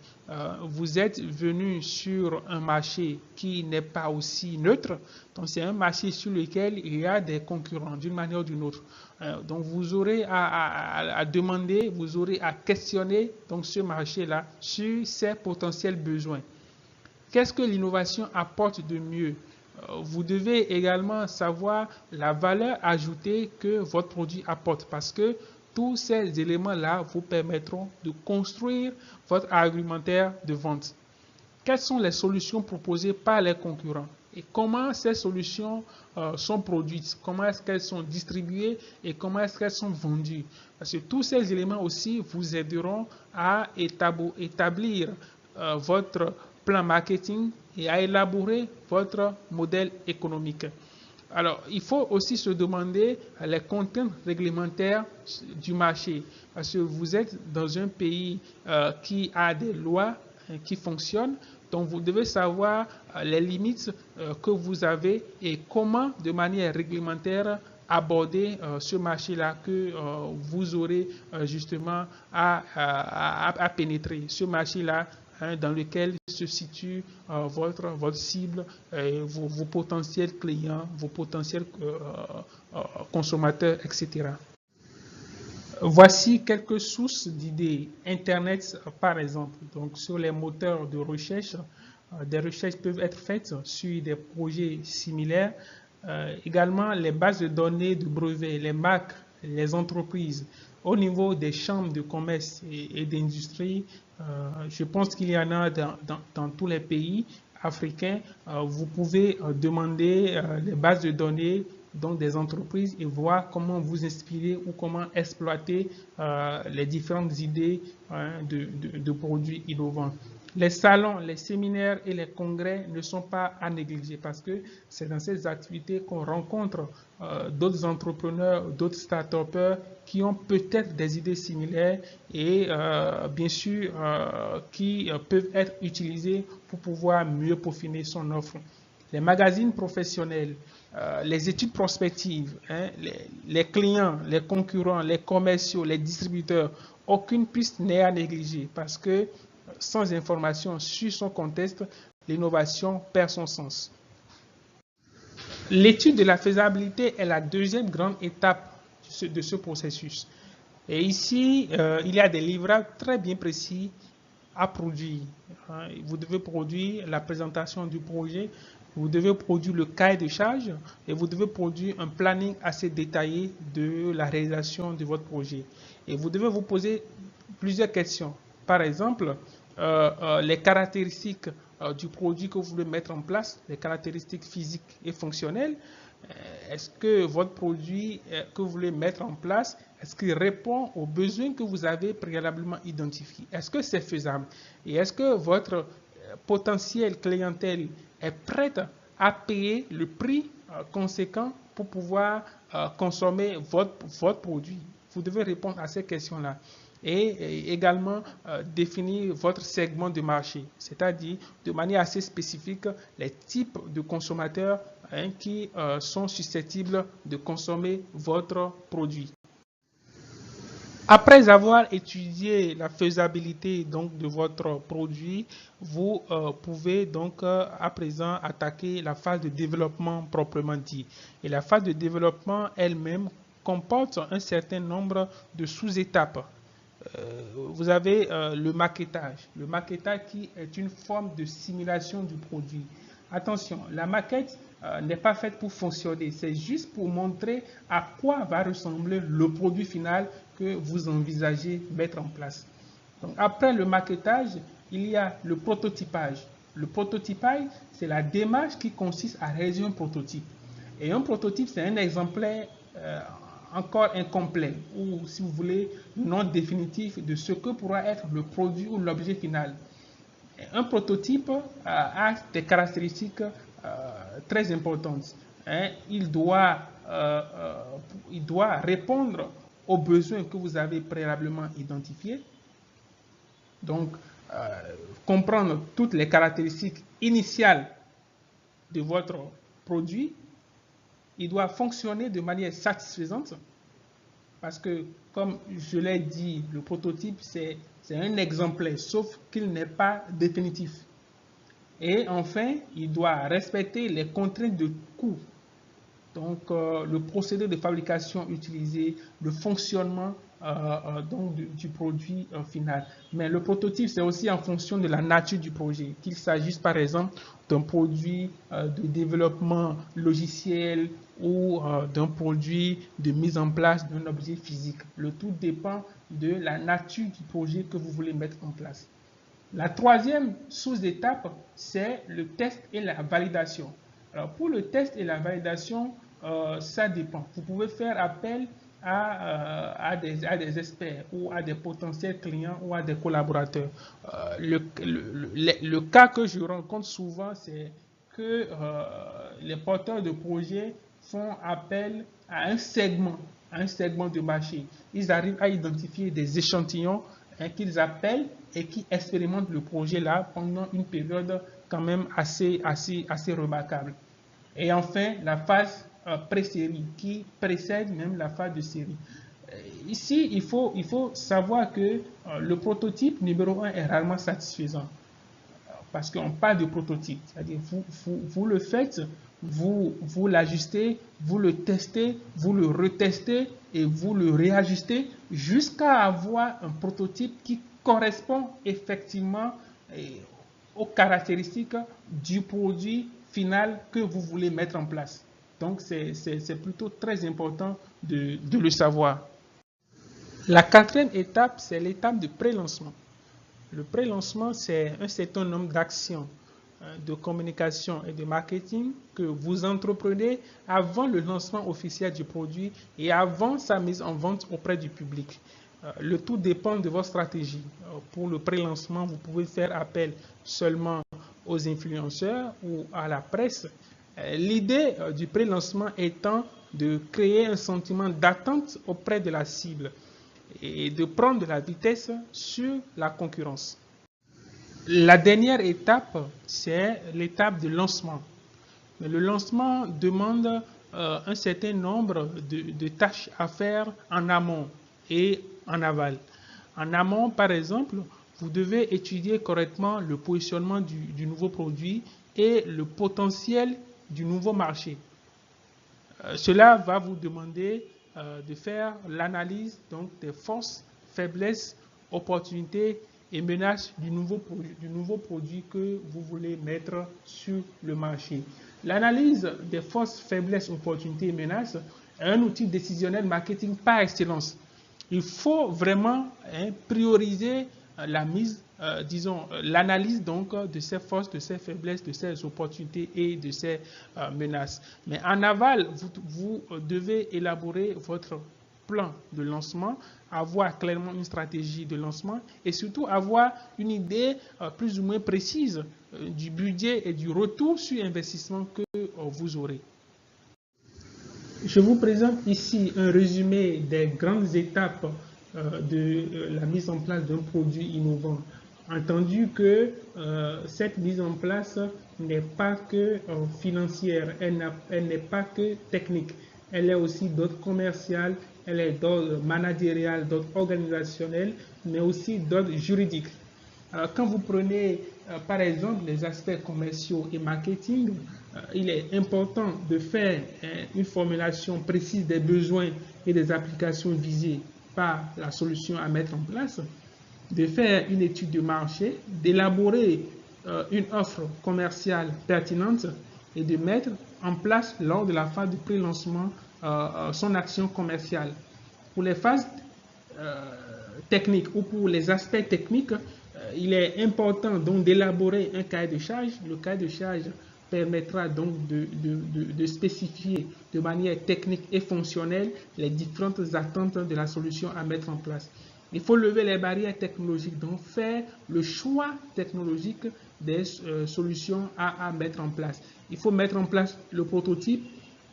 Vous êtes venu sur un marché qui n'est pas aussi neutre, donc c'est un marché sur lequel il y a des concurrents d'une manière ou d'une autre. Donc vous aurez à demander, vous aurez à questionner donc ce marché-là sur ses potentiels besoins. Qu'est-ce que l'innovation apporte de mieux? Vous devez également savoir la valeur ajoutée que votre produit apporte parce que tous ces éléments-là vous permettront de construire votre argumentaire de vente. Quelles sont les solutions proposées par les concurrents et comment ces solutions sont produites, comment est-ce qu'elles sont distribuées et comment est-ce qu'elles sont vendues. Parce que tous ces éléments aussi vous aideront à établir votre plan marketing et à élaborer votre modèle économique. Alors, il faut aussi se demander les contraintes réglementaires du marché, parce que vous êtes dans un pays qui a des lois qui fonctionnent, donc vous devez savoir les limites que vous avez et comment, de manière réglementaire, aborder ce marché-là que vous aurez justement à pénétrer. Ce marché-là dans lequel se situe votre cible, vos potentiels clients, vos potentiels consommateurs, etc. Voici quelques sources d'idées. Internet, par exemple, donc sur les moteurs de recherche, des recherches peuvent être faites sur des projets similaires. Également, les bases de données de brevets, les marques, les entreprises. Au niveau des chambres de commerce et d'industrie, je pense qu'il y en a dans tous les pays africains. Vous pouvez demander les bases de données donc des entreprises et voir comment vous inspirer ou comment exploiter les différentes idées de produits innovants. Les salons, les séminaires et les congrès ne sont pas à négliger parce que c'est dans ces activités qu'on rencontre d'autres entrepreneurs, d'autres start-upers qui ont peut-être des idées similaires et bien sûr qui peuvent être utilisées pour pouvoir mieux peaufiner son offre. Les magazines professionnels, les études prospectives, hein, les clients, les concurrents, les commerciaux, les distributeurs, aucune piste n'est à négliger parce que sans information sur son contexte, l'innovation perd son sens. L'étude de la faisabilité est la deuxième grande étape de ce processus. Et ici, il y a des livrables très bien précis à produire. Vous devez produire la présentation du projet, vous devez produire le cahier de charge et vous devez produire un planning assez détaillé de la réalisation de votre projet. Et vous devez vous poser plusieurs questions. Par exemple, les caractéristiques du produit que vous voulez mettre en place, les caractéristiques physiques et fonctionnelles. Est-ce que votre produit que vous voulez mettre en place, est-ce qu'il répond aux besoins que vous avez préalablement identifiés? Est-ce que c'est faisable? Et est-ce que votre potentielle clientèle est prête à payer le prix conséquent pour pouvoir consommer votre produit? Vous devez répondre à ces questions-là. Et également définir votre segment de marché, c'est-à-dire de manière assez spécifique les types de consommateurs qui sont susceptibles de consommer votre produit. Après avoir étudié la faisabilité donc de votre produit, vous pouvez donc à présent attaquer la phase de développement proprement dit. Et la phase de développement elle-même comporte un certain nombre de sous-étapes. Vous avez le maquettage. Le maquettage qui est une forme de simulation du produit. Attention, la maquette n'est pas faite pour fonctionner. C'est juste pour montrer à quoi va ressembler le produit final que vous envisagez mettre en place. Donc, après le maquettage, il y a le prototypage. Le prototypage, c'est la démarche qui consiste à réaliser un prototype. Et un prototype, c'est un exemplaire encore incomplet ou, si vous voulez, non définitif de ce que pourra être le produit ou l'objet final. Un prototype a des caractéristiques très importantes. Il doit répondre aux besoins que vous avez préalablement identifiés. Donc, comprendre toutes les caractéristiques initiales de votre produit. Il doit fonctionner de manière satisfaisante parce que, comme je l'ai dit, le prototype, c'est un exemplaire, sauf qu'il n'est pas définitif. Et enfin, il doit respecter les contraintes de coût. Donc, le procédé de fabrication utilisé, le fonctionnement donc du produit final. Mais le prototype, c'est aussi en fonction de la nature du projet, qu'il s'agisse par exemple d'un produit de développement logiciel ou d'un produit de mise en place d'un objet physique. Le tout dépend de la nature du projet que vous voulez mettre en place. La troisième sous-étape, c'est le test et la validation. Alors, pour le test et la validation, ça dépend. Vous pouvez faire appel à des experts ou à des potentiels clients ou à des collaborateurs. Le cas que je rencontre souvent, c'est que les porteurs de projets font appel à un segment de marché. Ils arrivent à identifier des échantillons qu'ils appellent et qui expérimentent le projet là pendant une période quand même assez remarquable. Et enfin, la phase pré-série qui précède même la phase de série. Ici, il faut savoir que le prototype numéro 1 est rarement satisfaisant parce qu'on parle de prototype. C'est-à-dire vous le faites, vous l'ajustez, vous le testez, vous le retestez et vous le réajustez jusqu'à avoir un prototype qui correspond effectivement aux caractéristiques du produit final que vous voulez mettre en place. Donc, c'est plutôt très important de le savoir. La quatrième étape, c'est l'étape de pré-lancement. Le pré-lancement, c'est un certain nombre d'actions de communication et de marketing que vous entreprenez avant le lancement officiel du produit et avant sa mise en vente auprès du public. Le tout dépend de votre stratégie. Pour le pré-lancement, vous pouvez faire appel seulement aux influenceurs ou à la presse. L'idée du pré-lancement étant de créer un sentiment d'attente auprès de la cible et de prendre de la vitesse sur la concurrence. La dernière étape, c'est l'étape de lancement. Mais le lancement demande un certain nombre de tâches à faire en amont et en aval. En amont, par exemple, vous devez étudier correctement le positionnement du nouveau produit et le potentiel du nouveau marché. Cela va vous demander de faire l'analyse donc des forces, faiblesses, opportunités et menaces du nouveau produit que vous voulez mettre sur le marché. L'analyse des forces, faiblesses, opportunités et menaces est un outil décisionnel marketing par excellence. Il faut vraiment prioriser la mise, l'analyse donc de ces forces, de ces faiblesses, de ces opportunités et de ces menaces. Mais en aval, vous devez élaborer votre plan de lancement, avoir clairement une stratégie de lancement et surtout avoir une idée plus ou moins précise du budget et du retour sur investissement que vous aurez. Je vous présente ici un résumé des grandes étapes de la mise en place d'un produit innovant. Entendu que cette mise en place n'est pas que financière, elle n'est pas que technique, elle est aussi d'ordre commercial, elle est d'ordre managérial, d'ordre organisationnel, mais aussi d'ordre juridique. Quand vous prenez par exemple les aspects commerciaux et marketing, il est important de faire une formulation précise des besoins et des applications visées par la solution à mettre en place, de faire une étude de marché, d'élaborer une offre commerciale pertinente et de mettre en place lors de la phase de pré-lancement son action commerciale. Pour les phases techniques ou pour les aspects techniques, il est important donc d'élaborer un cahier de charge. Le cahier de charge permettra donc de spécifier de manière technique et fonctionnelle les différentes attentes de la solution à mettre en place. Il faut lever les barrières technologiques, donc faire le choix technologique des solutions à mettre en place. Il faut mettre en place le prototype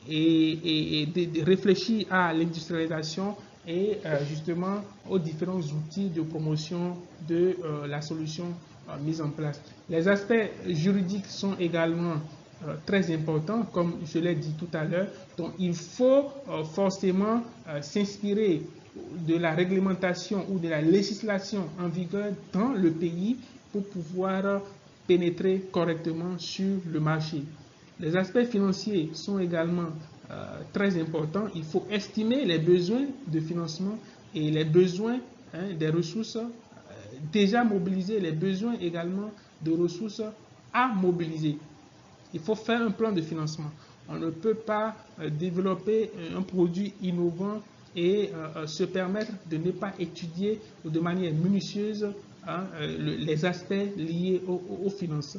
et réfléchir à l'industrialisation et justement aux différents outils de promotion de la solution mise en place. Les aspects juridiques sont également très importants, comme je l'ai dit tout à l'heure. Donc, il faut forcément s'inspirer de la réglementation ou de la législation en vigueur dans le pays pour pouvoir pénétrer correctement sur le marché. Les aspects financiers sont également très importants. Il faut estimer les besoins de financement et les besoins des ressources déjà mobilisées, les besoins également de ressources à mobiliser. Il faut faire un plan de financement. On ne peut pas développer un produit innovant et se permettre de ne pas étudier de manière minutieuse les aspects liés aux finances.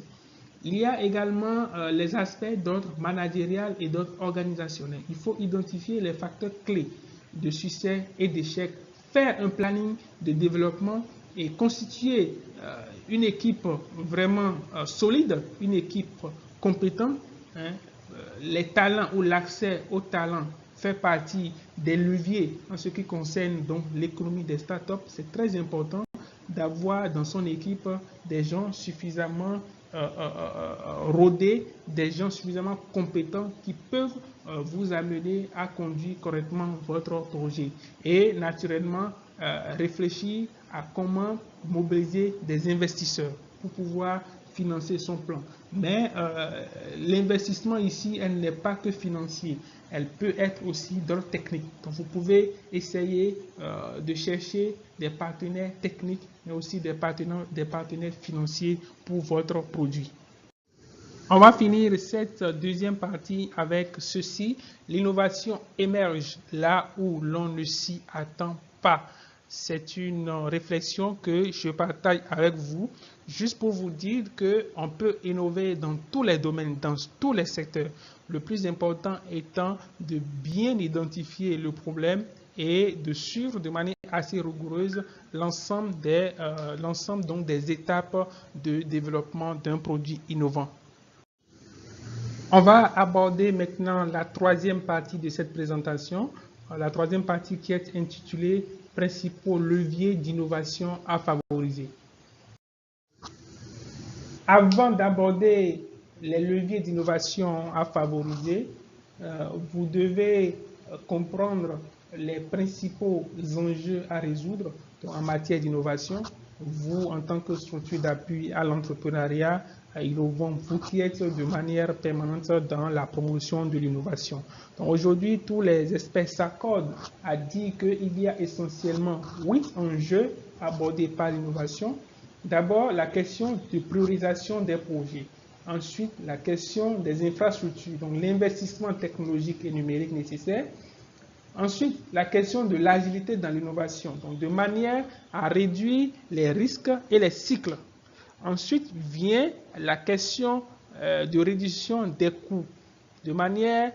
Il y a également les aspects d'ordre managérial et d'ordre organisationnel. Il faut identifier les facteurs clés de succès et d'échec, faire un planning de développement et constituer une équipe vraiment solide, une équipe compétente. Les talents ou l'accès aux talents fait partie des leviers en ce qui concerne donc l'économie des startups. C'est très important d'avoir dans son équipe des gens suffisamment rodés, des gens suffisamment compétents qui peuvent vous amener à conduire correctement votre projet. Et naturellement, réfléchir à comment mobiliser des investisseurs pour pouvoir financer son plan. Mais l'investissement ici, elle n'est pas que financier, elle peut être aussi d'ordre technique. Donc vous pouvez essayer de chercher des partenaires techniques, mais aussi des partenaires financiers pour votre produit. On va finir cette deuxième partie avec ceci. L'innovation émerge là où l'on ne s'y attend pas. C'est une réflexion que je partage avec vous, juste pour vous dire qu'on peut innover dans tous les domaines, dans tous les secteurs. Le plus important étant de bien identifier le problème et de suivre de manière assez rigoureuse l'ensemble des étapes de développement d'un produit innovant. On va aborder maintenant la troisième partie de cette présentation, la troisième partie qui est intitulée « Principaux leviers d'innovation à favoriser ». Avant d'aborder les leviers d'innovation à favoriser, vous devez comprendre les principaux enjeux à résoudre en matière d'innovation. Vous, en tant que structure d'appui à l'entrepreneuriat innovant, vous qui êtes de manière permanente dans la promotion de l'innovation. Aujourd'hui, tous les experts s'accordent à dire qu'il y a essentiellement 8 enjeux abordés par l'innovation. D'abord, la question de priorisation des projets. Ensuite, la question des infrastructures, donc l'investissement technologique et numérique nécessaire. Ensuite, la question de l'agilité dans l'innovation, donc de manière à réduire les risques et les cycles. Ensuite vient la question de réduction des coûts, de manière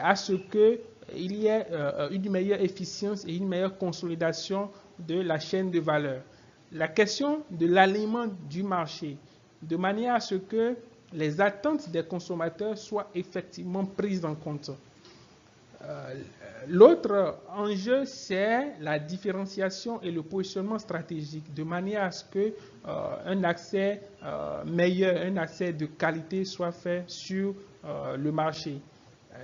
à ce qu'il y ait une meilleure efficience et une meilleure consolidation de la chaîne de valeur. La question de l'alignement du marché, de manière à ce que les attentes des consommateurs soient effectivement prises en compte. L'autre enjeu, c'est la différenciation et le positionnement stratégique, de manière à ce qu'un accès meilleur, un accès de qualité soit fait sur le marché.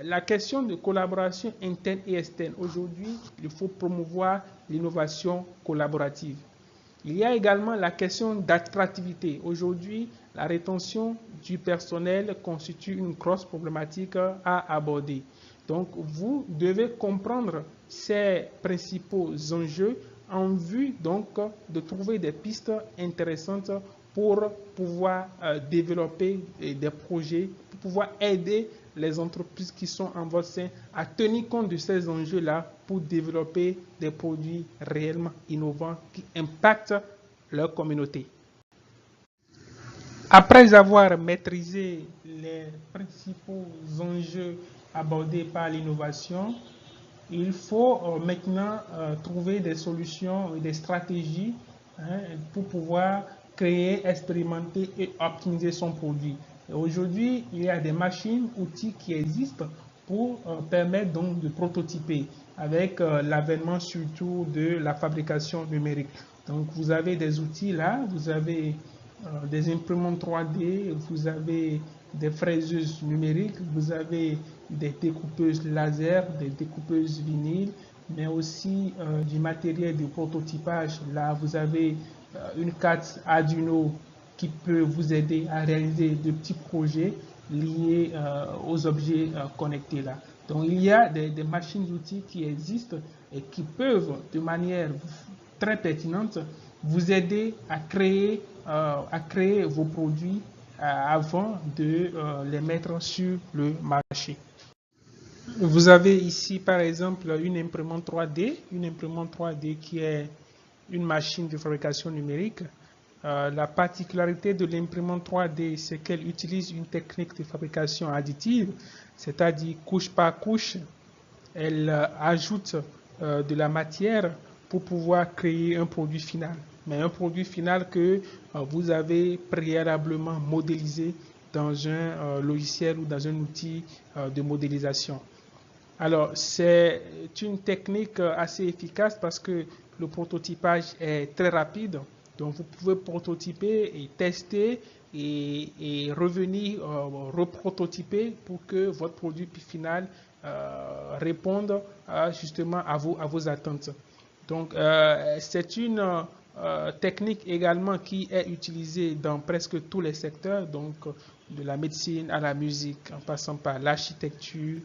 La question de collaboration interne et externe. Aujourd'hui, il faut promouvoir l'innovation collaborative. Il y a également la question d'attractivité. Aujourd'hui, la rétention du personnel constitue une grosse problématique à aborder. Donc, vous devez comprendre ces principaux enjeux en vue donc de trouver des pistes intéressantes pour pouvoir développer des projets, pour pouvoir aider les entreprises qui sont en votre sein à tenir compte de ces enjeux-là pour développer des produits réellement innovants qui impactent leur communauté. Après avoir maîtrisé les principaux enjeux abordés par l'innovation, il faut maintenant trouver des solutions et des stratégies pour pouvoir créer, expérimenter et optimiser son produit. Aujourd'hui, il y a des machines, outils qui existent pour permettre donc de prototyper avec l'avènement surtout de la fabrication numérique. Donc vous avez des outils là, vous avez des imprimantes 3D, vous avez des fraiseuses numériques, vous avez des découpeuses laser, des découpeuses vinyle, mais aussi du matériel de prototypage. Là, vous avez une carte Arduino qui peut vous aider à réaliser de petits projets liés aux objets connectés là. Donc, il y a des machines-outils qui existent et qui peuvent, de manière très pertinente, vous aider à créer vos produits avant de les mettre sur le marché. Vous avez ici, par exemple, une imprimante 3D qui est une machine de fabrication numérique. La particularité de l'imprimante 3D, c'est qu'elle utilise une technique de fabrication additive, c'est-à-dire couche par couche, elle ajoute de la matière pour pouvoir créer un produit final. Mais un produit final que vous avez préalablement modélisé dans un logiciel ou dans un outil de modélisation. Alors, c'est une technique assez efficace parce que le prototypage est très rapide. Donc, vous pouvez prototyper et tester et revenir reprototyper pour que votre produit final réponde justement à vos attentes. Donc, c'est une technique également qui est utilisée dans presque tous les secteurs, donc de la médecine à la musique, en passant par l'architecture,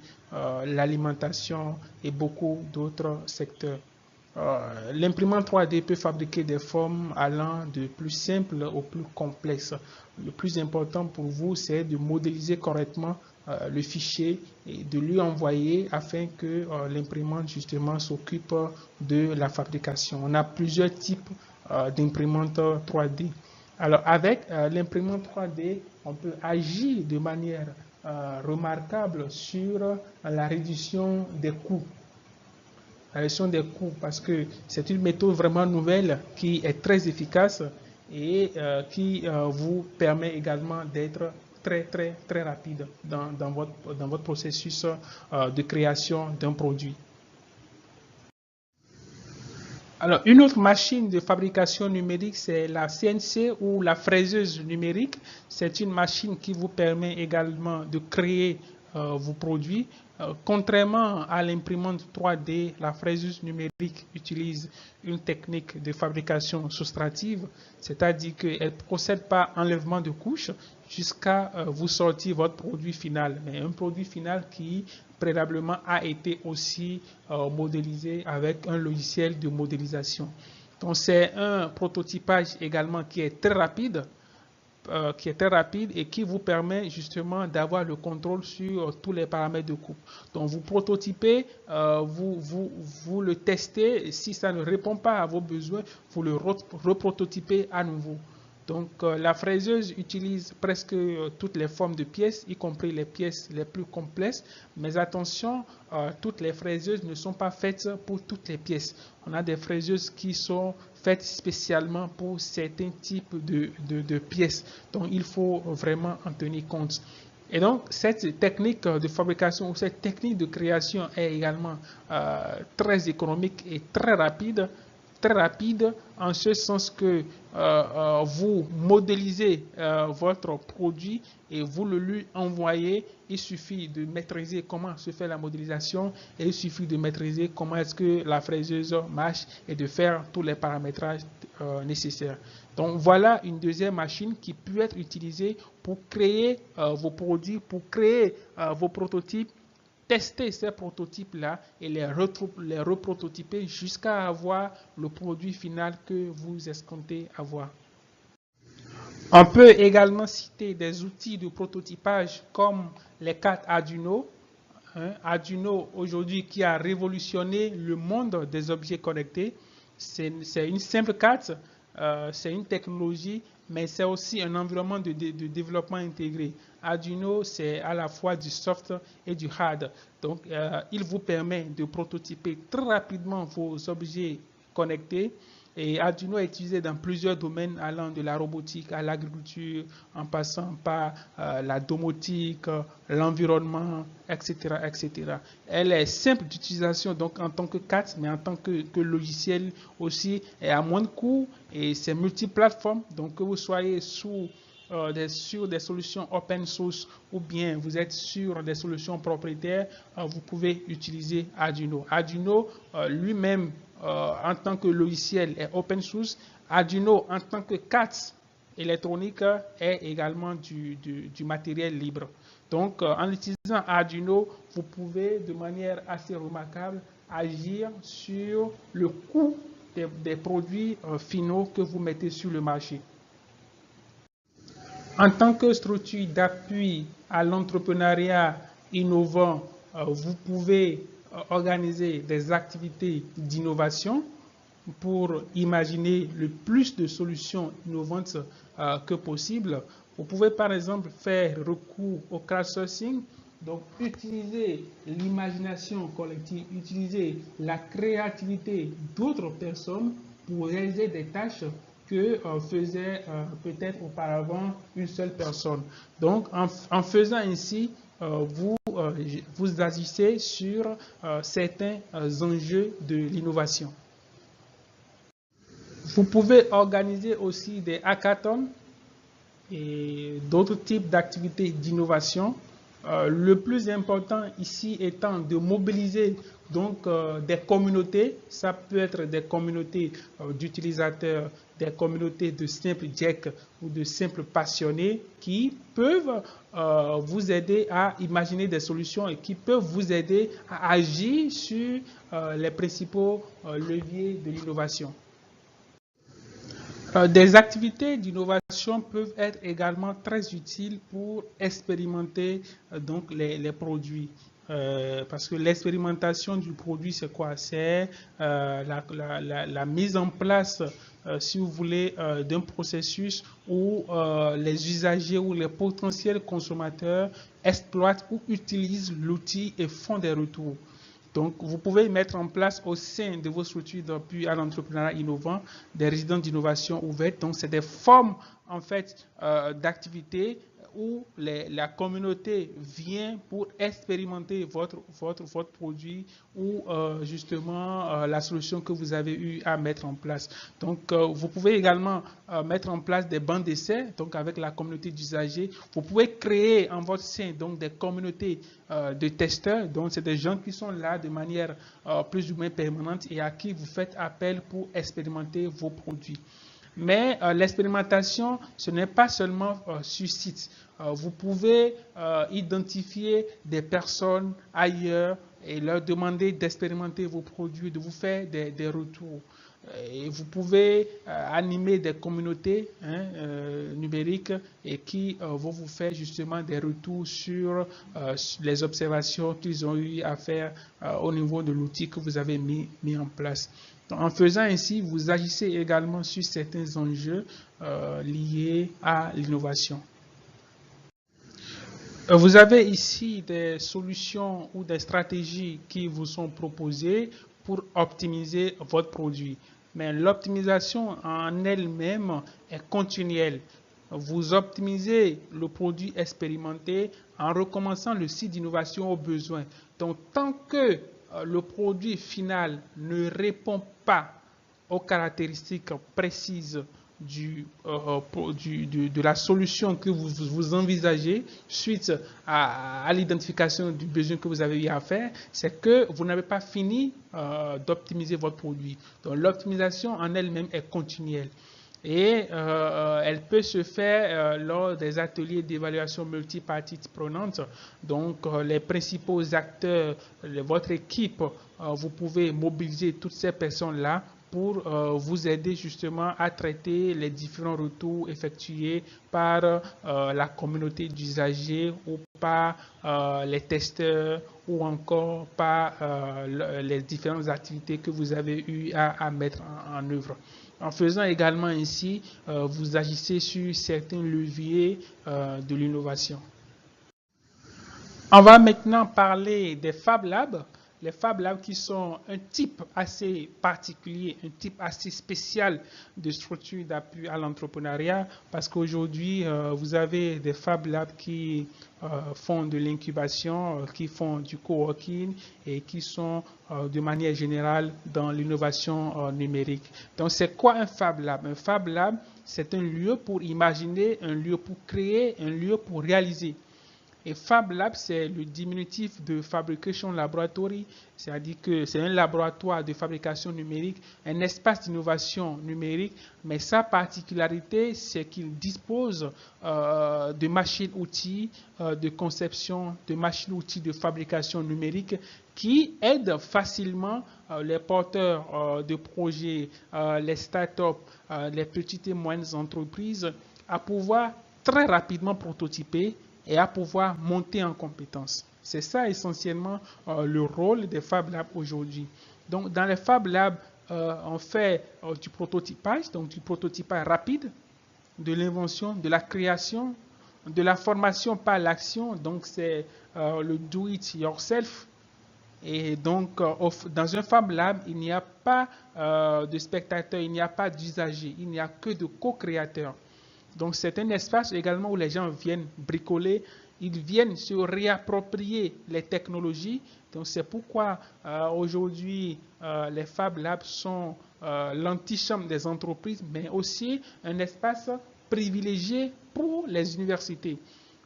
l'alimentation et beaucoup d'autres secteurs. L'imprimante 3D peut fabriquer des formes allant de plus simples au plus complexes. Le plus important pour vous, c'est de modéliser correctement le fichier et de lui envoyer afin que l'imprimante justement s'occupe de la fabrication. On a plusieurs types d'imprimantes 3D. Alors avec l'imprimante 3D, on peut agir de manière remarquable sur la réduction des coûts. La réduction des coûts, parce que c'est une méthode vraiment nouvelle qui est très efficace et qui vous permet également d'être très rapide dans votre processus de création d'un produit. Alors, une autre machine de fabrication numérique, c'est la CNC ou la fraiseuse numérique. C'est une machine qui vous permet également de créer vos produits. Contrairement à l'imprimante 3D, la fraiseuse numérique utilise une technique de fabrication soustractive, c'est-à-dire qu'elle ne procède pas à enlèvement de couches jusqu'à vous sortir votre produit final, mais un produit final qui préalablement a été aussi modélisé avec un logiciel de modélisation. Donc c'est un prototypage également qui est très rapide, et qui vous permet justement d'avoir le contrôle sur tous les paramètres de coupe. Donc vous prototypez, vous le testez, et si ça ne répond pas à vos besoins, vous le reprototypez à nouveau. Donc la fraiseuse utilise presque toutes les formes de pièces, y compris les pièces les plus complexes. Mais attention, toutes les fraiseuses ne sont pas faites pour toutes les pièces. On a des fraiseuses qui sont faites spécialement pour certains types de pièces. Donc il faut vraiment en tenir compte. Et donc, cette technique de fabrication ou cette technique de création est également très économique et très rapide en ce sens que vous modélisez votre produit et vous le lui envoyez. Il suffit de maîtriser comment se fait la modélisation et il suffit de maîtriser comment est-ce que la fraiseuse marche et de faire tous les paramétrages nécessaires. Donc voilà une deuxième machine qui peut être utilisée pour créer vos produits, pour créer vos prototypes, tester ces prototypes-là et les reprototyper jusqu'à avoir le produit final que vous escomptez avoir. On peut également citer des outils de prototypage comme les cartes Arduino. Arduino aujourd'hui qui a révolutionné le monde des objets connectés. C'est une simple carte, c'est une technologie, mais c'est aussi un environnement de développement intégré. Arduino, c'est à la fois du soft et du hard. Donc, il vous permet de prototyper très rapidement vos objets connectés. Et Arduino est utilisé dans plusieurs domaines allant de la robotique à l'agriculture, en passant par la domotique, l'environnement, etc., etc. Elle est simple d'utilisation donc en tant que carte, mais en tant que logiciel aussi, est à moins de coût et c'est multiplateforme. Donc que vous soyez sur des solutions open source ou bien vous êtes sur des solutions propriétaires, vous pouvez utiliser Arduino. Arduino lui-même en tant que logiciel est open source. Arduino en tant que carte électronique est également du matériel libre. Donc en utilisant Arduino, vous pouvez de manière assez remarquable agir sur le coût des produits finaux que vous mettez sur le marché. En tant que structure d'appui à l'entrepreneuriat innovant, vous pouvez organiser des activités d'innovation pour imaginer le plus de solutions innovantes que possible. Vous pouvez par exemple faire recours au crowdsourcing, donc utiliser l'imagination collective, utiliser la créativité d'autres personnes pour réaliser des tâches que faisait peut-être auparavant une seule personne. Donc, en faisant ainsi, vous agissez sur certains enjeux de l'innovation. Vous pouvez organiser aussi des hackathons et d'autres types d'activités d'innovation Le plus important ici étant de mobiliser donc des communautés. Ça peut être des communautés d'utilisateurs, des communautés de simples geeks ou de simples passionnés qui peuvent vous aider à imaginer des solutions et qui peuvent vous aider à agir sur les principaux leviers de l'innovation. Des activités d'innovation peuvent être également très utiles pour expérimenter donc les produits. Parce que l'expérimentation du produit, c'est quoi? C'est la mise en place, si vous voulez, d'un processus où les usagers ou les potentiels consommateurs exploitent ou utilisent l'outil et font des retours. Donc, vous pouvez mettre en place au sein de vos structures d'appui à l'entrepreneuriat innovant des résidences d'innovation ouvertes. Donc, c'est des formes en fait d'activités où la communauté vient pour expérimenter votre produit ou justement la solution que vous avez eu à mettre en place. Donc, vous pouvez également mettre en place des bancs d'essai, donc avec la communauté d'usagers. Vous pouvez créer en votre sein donc des communautés de testeurs. Donc, c'est des gens qui sont là de manière plus ou moins permanente et à qui vous faites appel pour expérimenter vos produits. Mais l'expérimentation, ce n'est pas seulement sur site. Vous pouvez identifier des personnes ailleurs et leur demander d'expérimenter vos produits, de vous faire des retours. Et vous pouvez animer des communautés numériques et qui vont vous faire justement des retours sur les observations qu'ils ont eu à faire au niveau de l'outil que vous avez mis en place. Donc, en faisant ainsi, vous agissez également sur certains enjeux liés à l'innovation. Vous avez ici des solutions ou des stratégies qui vous sont proposées pour optimiser votre produit. Mais l'optimisation en elle-même est continuelle. Vous optimisez le produit expérimenté en recommençant le cycle d'innovation aux besoins. Donc, tant que le produit final ne répond pas aux caractéristiques précises de la solution que vous envisagez suite à l'identification du besoin que vous avez eu à faire, c'est que vous n'avez pas fini d'optimiser votre produit. Donc l'optimisation en elle-même est continuelle. Et elle peut se faire lors des ateliers d'évaluation multipartite prenante. Donc, les principaux acteurs, votre équipe, vous pouvez mobiliser toutes ces personnes-là pour vous aider justement à traiter les différents retours effectués par la communauté d'usagers ou par les testeurs ou encore par les différentes activités que vous avez eu à mettre en œuvre. En faisant également ainsi, vous agissez sur certains leviers de l'innovation. On va maintenant parler des Fab Labs. Les Fab Labs qui sont un type assez particulier, un type assez spécial de structure d'appui à l'entrepreneuriat parce qu'aujourd'hui, vous avez des Fab Labs qui font de l'incubation, qui font du coworking et qui sont de manière générale dans l'innovation numérique. Donc, c'est quoi un Fab Lab? Un Fab Lab, c'est un lieu pour imaginer, un lieu pour créer, un lieu pour réaliser. Et Fab Lab, c'est le diminutif de Fabrication Laboratory, c'est-à-dire que c'est un laboratoire de fabrication numérique, un espace d'innovation numérique, mais sa particularité, c'est qu'il dispose de machines-outils de conception, de machines-outils de fabrication numérique qui aident facilement les porteurs de projets, les startups, les petites et moyennes entreprises à pouvoir très rapidement prototyper et à pouvoir monter en compétences. C'est ça essentiellement le rôle des Fab Labs aujourd'hui. Donc, dans les Fab Labs, on fait du prototypage, donc du prototypage rapide, de l'invention, de la création, de la formation par l'action, donc c'est le do it yourself. Et donc, dans un Fab Lab, il n'y a pas de spectateurs, il n'y a pas d'usagers, il n'y a que de co-créateurs. Donc, c'est un espace également où les gens viennent bricoler, ils viennent se réapproprier les technologies. Donc, c'est pourquoi aujourd'hui, les Fab Labs sont l'antichambre des entreprises, mais aussi un espace privilégié pour les universités.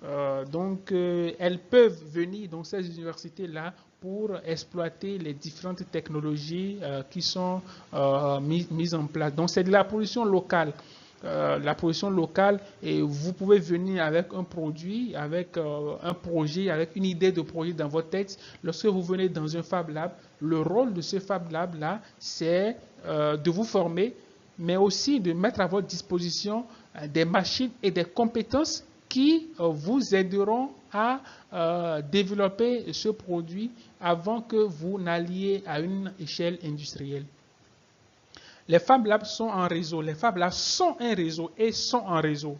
Elles peuvent venir dans ces universités-là pour exploiter les différentes technologies qui sont mises en place. Donc, c'est de la production locale. La production locale, et vous pouvez venir avec un produit, avec un projet, avec une idée de projet dans votre tête. Lorsque vous venez dans un Fab Lab, le rôle de ce Fab Lab là, c'est de vous former, mais aussi de mettre à votre disposition des machines et des compétences qui vous aideront à développer ce produit avant que vous n'alliez à une échelle industrielle. Les Fab Labs sont en réseau. Les Fab Labs sont un réseau et sont en réseau,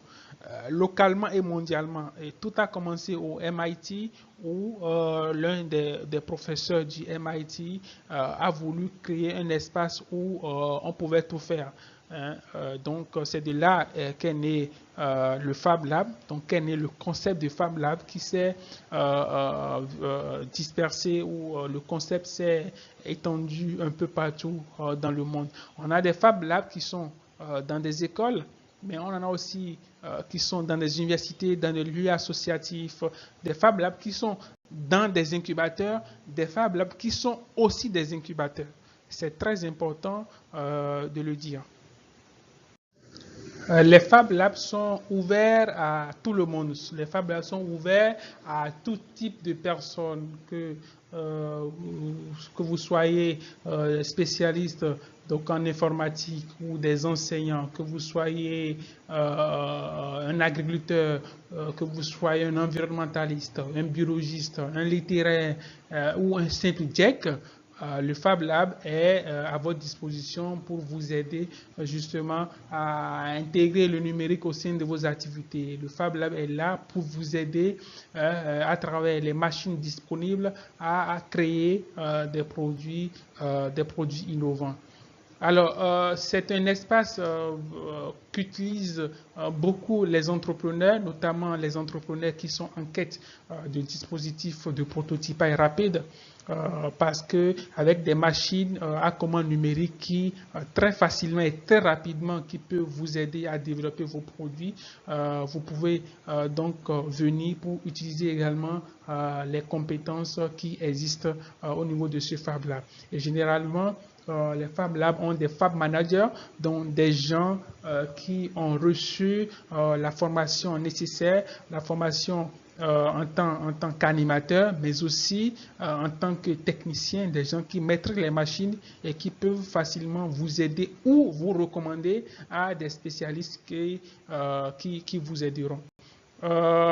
localement et mondialement. Et tout a commencé au MIT où l'un des professeurs du MIT a voulu créer un espace où on pouvait tout faire. Hein. C'est de là qu'est né le Fab Lab, donc qu'est né le concept de Fab Lab qui s'est dispersé, ou le concept s'est étendu un peu partout dans le monde. On a des Fab Labs qui sont dans des écoles, mais on en a aussi qui sont dans des universités, dans des lieux associatifs, des Fab Labs qui sont dans des incubateurs, des Fab Labs qui sont aussi des incubateurs. C'est très important de le dire. Les Fab Labs sont ouverts à tout le monde. Les Fab Labs sont ouverts à tout type de personnes, que vous soyez spécialiste donc en informatique ou des enseignants, que vous soyez un agriculteur, que vous soyez un environnementaliste, un biologiste, un littéraire ou un simple Jack. Le Fab Lab est à votre disposition pour vous aider justement à intégrer le numérique au sein de vos activités. Le Fab Lab est là pour vous aider à travers les machines disponibles à créer des produits innovants. Alors, c'est un espace qu'utilisent beaucoup les entrepreneurs, notamment les entrepreneurs qui sont en quête de dispositifs de prototypage rapide, parce que avec des machines à commande numérique qui très facilement et très rapidement qui peuvent vous aider à développer vos produits, vous pouvez donc venir pour utiliser également les compétences qui existent au niveau de ce Fab Lab. Et généralement, les Fab Labs ont des Fab Managers, donc des gens qui ont reçu la formation nécessaire, la formation en tant qu'animateur, mais aussi en tant que technicien, des gens qui maîtrisent les machines et qui peuvent facilement vous aider ou vous recommander à des spécialistes qui vous aideront.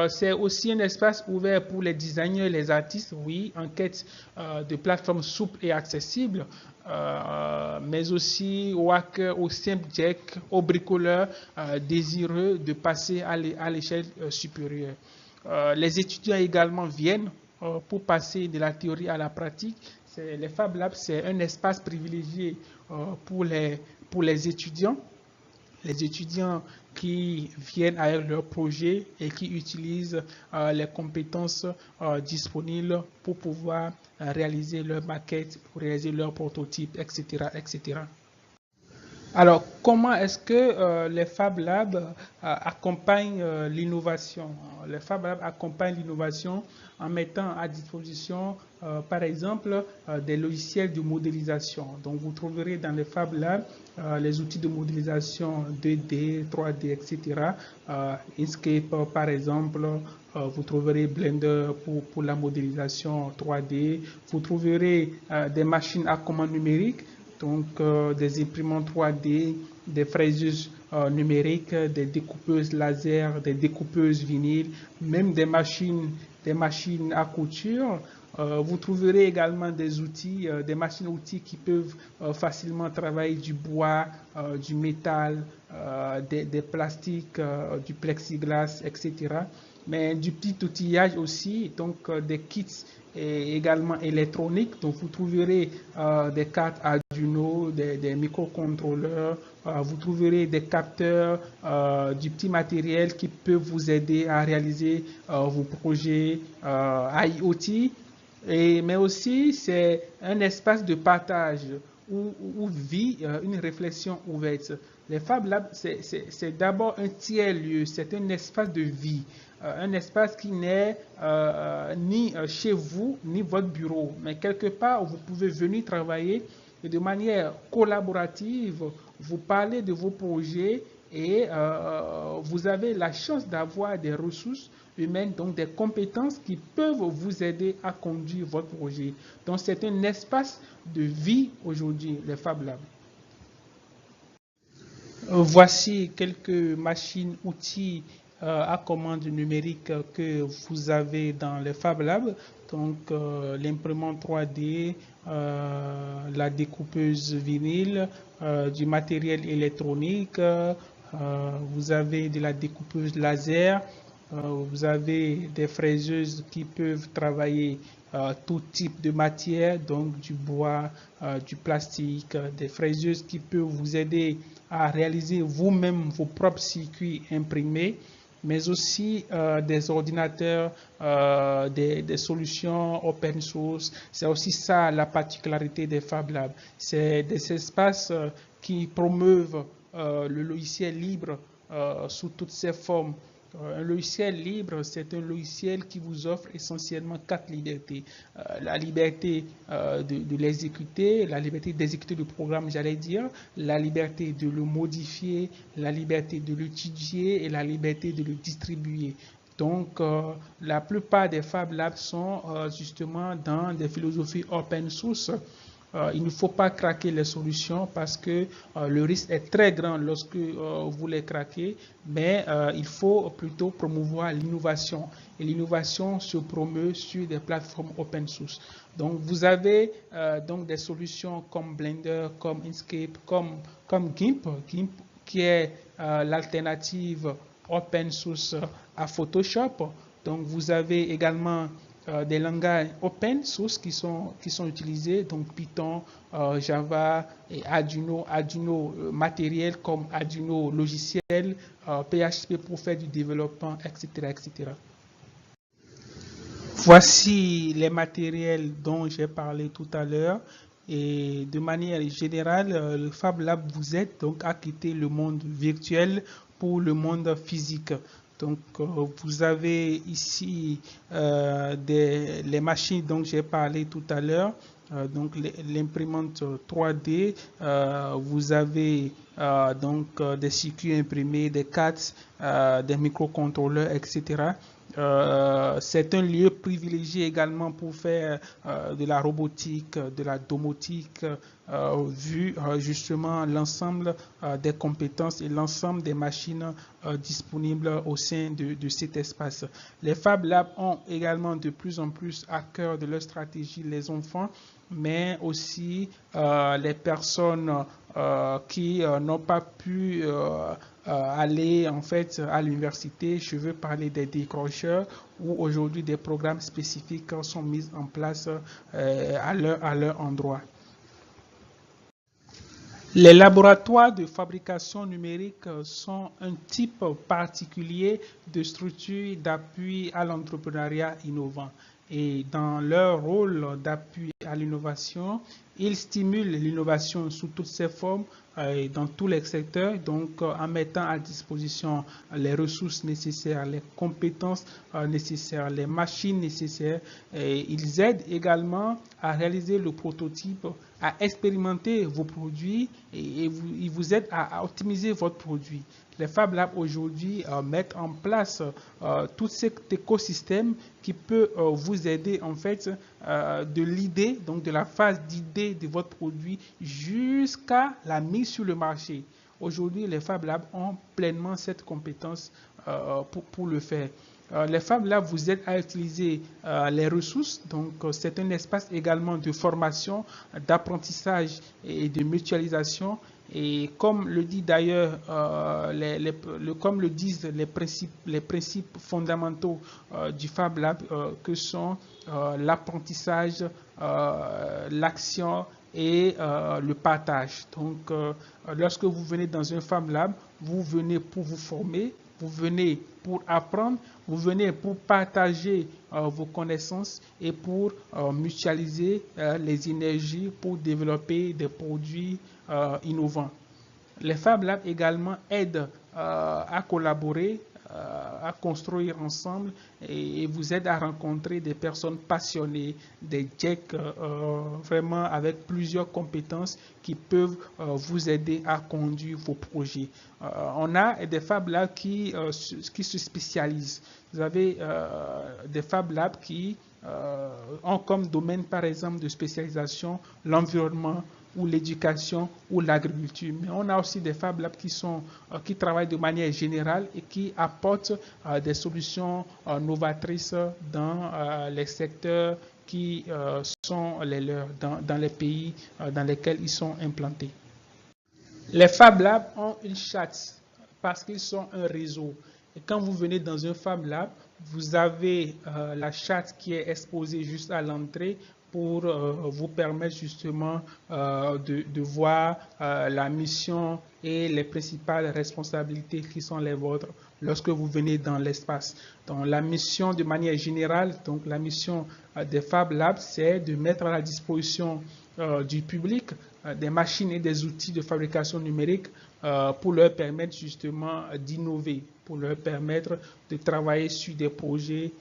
C'est aussi un espace ouvert pour les designers et les artistes, oui, en quête de plateformes souples et accessibles, mais aussi aux hackers, aux simple jack, aux bricoleurs désireux de passer à l'échelle supérieure. Les étudiants également viennent pour passer de la théorie à la pratique. Les Fab Labs, c'est un espace privilégié pour les étudiants. Les étudiants qui viennent avec leurs projets et qui utilisent les compétences disponibles pour pouvoir réaliser leurs maquettes, pour réaliser leurs prototypes, etc., etc. Alors, comment est-ce que les Fab Labs accompagnent l'innovation? Les Fab Labs accompagnent l'innovation en mettant à disposition, par exemple, des logiciels de modélisation. Donc, vous trouverez dans les Fab Labs les outils de modélisation 2D, 3D, etc. Inkscape, par exemple, vous trouverez Blender pour la modélisation 3D. Vous trouverez des machines à commande numérique, donc des imprimantes 3D, des fraiseuses numériques, des découpeuses laser, des découpeuses vinyle, même des machines à couture. Vous trouverez également des outils, des machines-outils qui peuvent facilement travailler du bois, du métal, des plastiques, du plexiglas, etc. Mais du petit outillage aussi, donc des kits et également électroniques. Donc vous trouverez des cartes Arduino, des microcontrôleurs, vous trouverez des capteurs, du petit matériel qui peut vous aider à réaliser vos projets IoT. Mais aussi, c'est un espace de partage où vit une réflexion ouverte. Les Fab Labs, c'est d'abord un tiers-lieu, c'est un espace de vie, un espace qui n'est ni chez vous, ni votre bureau, mais quelque part où vous pouvez venir travailler et de manière collaborative, vous parlez de vos projets et vous avez la chance d'avoir des ressources humaines, donc des compétences qui peuvent vous aider à conduire votre projet. Donc c'est un espace de vie aujourd'hui, les Fab Labs. Voici quelques machines, outils à commande numérique que vous avez dans le Fab Lab. Donc, l'imprimante 3D, la découpeuse vinyle, du matériel électronique, vous avez de la découpeuse laser, vous avez des fraiseuses qui peuvent travailler tout type de matière, donc du bois, du plastique, des fraiseuses qui peuvent vous aider à réaliser vous-même vos propres circuits imprimés, mais aussi des ordinateurs, des solutions open source. C'est aussi ça la particularité des Fab Labs. C'est des espaces qui promeuvent le logiciel libre sous toutes ses formes. Un logiciel libre, c'est un logiciel qui vous offre essentiellement 4 libertés. La liberté de l'exécuter, la liberté d'exécuter le programme, j'allais dire, la liberté de le modifier, la liberté de l'étudier et la liberté de le distribuer. Donc, la plupart des Fab Labs sont justement dans des philosophies open source. Il ne faut pas craquer les solutions parce que le risque est très grand lorsque vous les craquez, mais il faut plutôt promouvoir l'innovation. Et l'innovation se promeut sur des plateformes open source. Donc vous avez donc des solutions comme Blender, comme Inkscape, comme GIMP, GIMP qui est l'alternative open source à Photoshop. Donc vous avez également des langages open source qui sont utilisés, donc Python, Java et Arduino matériel comme Arduino logiciel, PHP pour faire du développement, etc., etc. Voici les matériels dont j'ai parlé tout à l'heure. Et de manière générale, le Fab Lab vous aide donc à quitter le monde virtuel pour le monde physique. Donc, vous avez ici les machines dont j'ai parlé tout à l'heure. Donc, l'imprimante 3D. Vous avez donc des circuits imprimés, des CAD, des microcontrôleurs, etc. C'est un lieu privilégié également pour faire de la robotique, de la domotique, vu justement l'ensemble des compétences et l'ensemble des machines disponibles au sein de cet espace. Les Fab Labs ont également de plus en plus à cœur de leur stratégie les enfants, mais aussi les personnes qui n'ont pas pu aller en fait à l'université. Je veux parler des décrocheurs où aujourd'hui des programmes spécifiques sont mis en place à leur endroit. Les laboratoires de fabrication numérique sont un type particulier de structure d'appui à l'entrepreneuriat innovant. Et dans leur rôle d'appui à l'innovation, ils stimulent l'innovation sous toutes ses formes et dans tous les secteurs, donc en mettant à disposition les ressources nécessaires, les compétences nécessaires, les machines nécessaires. Et ils aident également à réaliser le prototype, à expérimenter vos produits et ils vous aident à optimiser votre produit. Les Fab Labs aujourd'hui mettent en place tout cet écosystème qui peut vous aider en fait de l'idée, donc de la phase d'idée de votre produit jusqu'à la mise sur le marché. Aujourd'hui, les Fab Labs ont pleinement cette compétence pour le faire. Les Fab Labs vous aident à utiliser les ressources, donc c'est un espace également de formation, d'apprentissage et de mutualisation. Et comme le dit d'ailleurs, comme le disent les principes fondamentaux du Fab Lab, que sont l'apprentissage, l'action et le partage. Donc, lorsque vous venez dans un Fab Lab, vous venez pour vous former, vous venez pour apprendre, vous venez pour partager vos connaissances et pour mutualiser les énergies pour développer des produits innovants. Les Fab Labs également aident à collaborer, à construire ensemble et vous aident à rencontrer des personnes passionnées, des GEC vraiment avec plusieurs compétences qui peuvent vous aider à conduire vos projets. On a des Fab Labs qui se spécialisent. Vous avez des Fab Labs qui ont comme domaine, par exemple, de spécialisation l'environnement ou l'éducation ou l'agriculture. Mais on a aussi des Fab Labs qui travaillent de manière générale et qui apportent des solutions novatrices dans les secteurs qui sont les leurs, dans les pays dans lesquels ils sont implantés. Les Fab Labs ont une charte parce qu'ils sont un réseau. Et quand vous venez dans un Fab Lab, vous avez la charte qui est exposée juste à l'entrée pour vous permettre justement de voir la mission et les principales responsabilités qui sont les vôtres lorsque vous venez dans l'espace. Donc la mission de manière générale, donc la mission des Fab Labs, c'est de mettre à la disposition du public des machines et des outils de fabrication numérique pour leur permettre justement d'innover, pour leur permettre de travailler sur des projets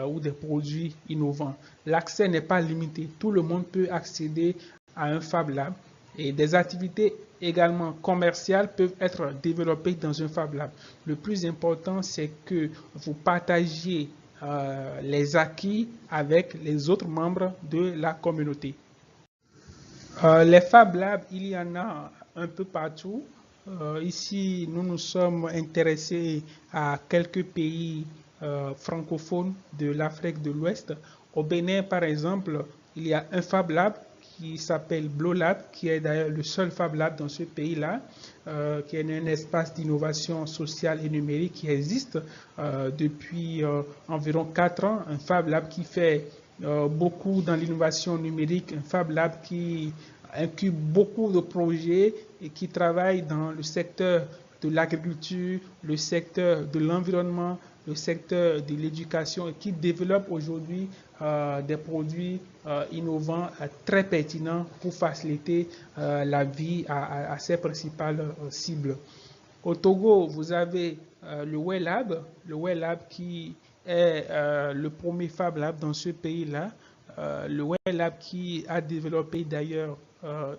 ou des produits innovants. L'accès n'est pas limité, tout le monde peut accéder à un Fab Lab et des activités également commerciales peuvent être développées dans un Fab Lab. Le plus important, c'est que vous partagiez les acquis avec les autres membres de la communauté. Les Fab Labs, il y en a un peu partout. Ici, nous nous sommes intéressés à quelques pays francophones de l'Afrique de l'Ouest. Au Bénin, par exemple, il y a un Fab Lab qui s'appelle Blolab, qui est d'ailleurs le seul Fab Lab dans ce pays-là, qui est un espace d'innovation sociale et numérique qui existe depuis environ 4 ans. Un Fab Lab qui fait beaucoup dans l'innovation numérique, un Fab Lab qui incube beaucoup de projets et qui travaille dans le secteur de l'agriculture, le secteur de l'environnement, le secteur de l'éducation et qui développe aujourd'hui des produits innovants très pertinents pour faciliter la vie à ses principales cibles. Au Togo, vous avez le WELab qui est le premier Fab Lab dans ce pays-là. Le WELab qui a développé d'ailleurs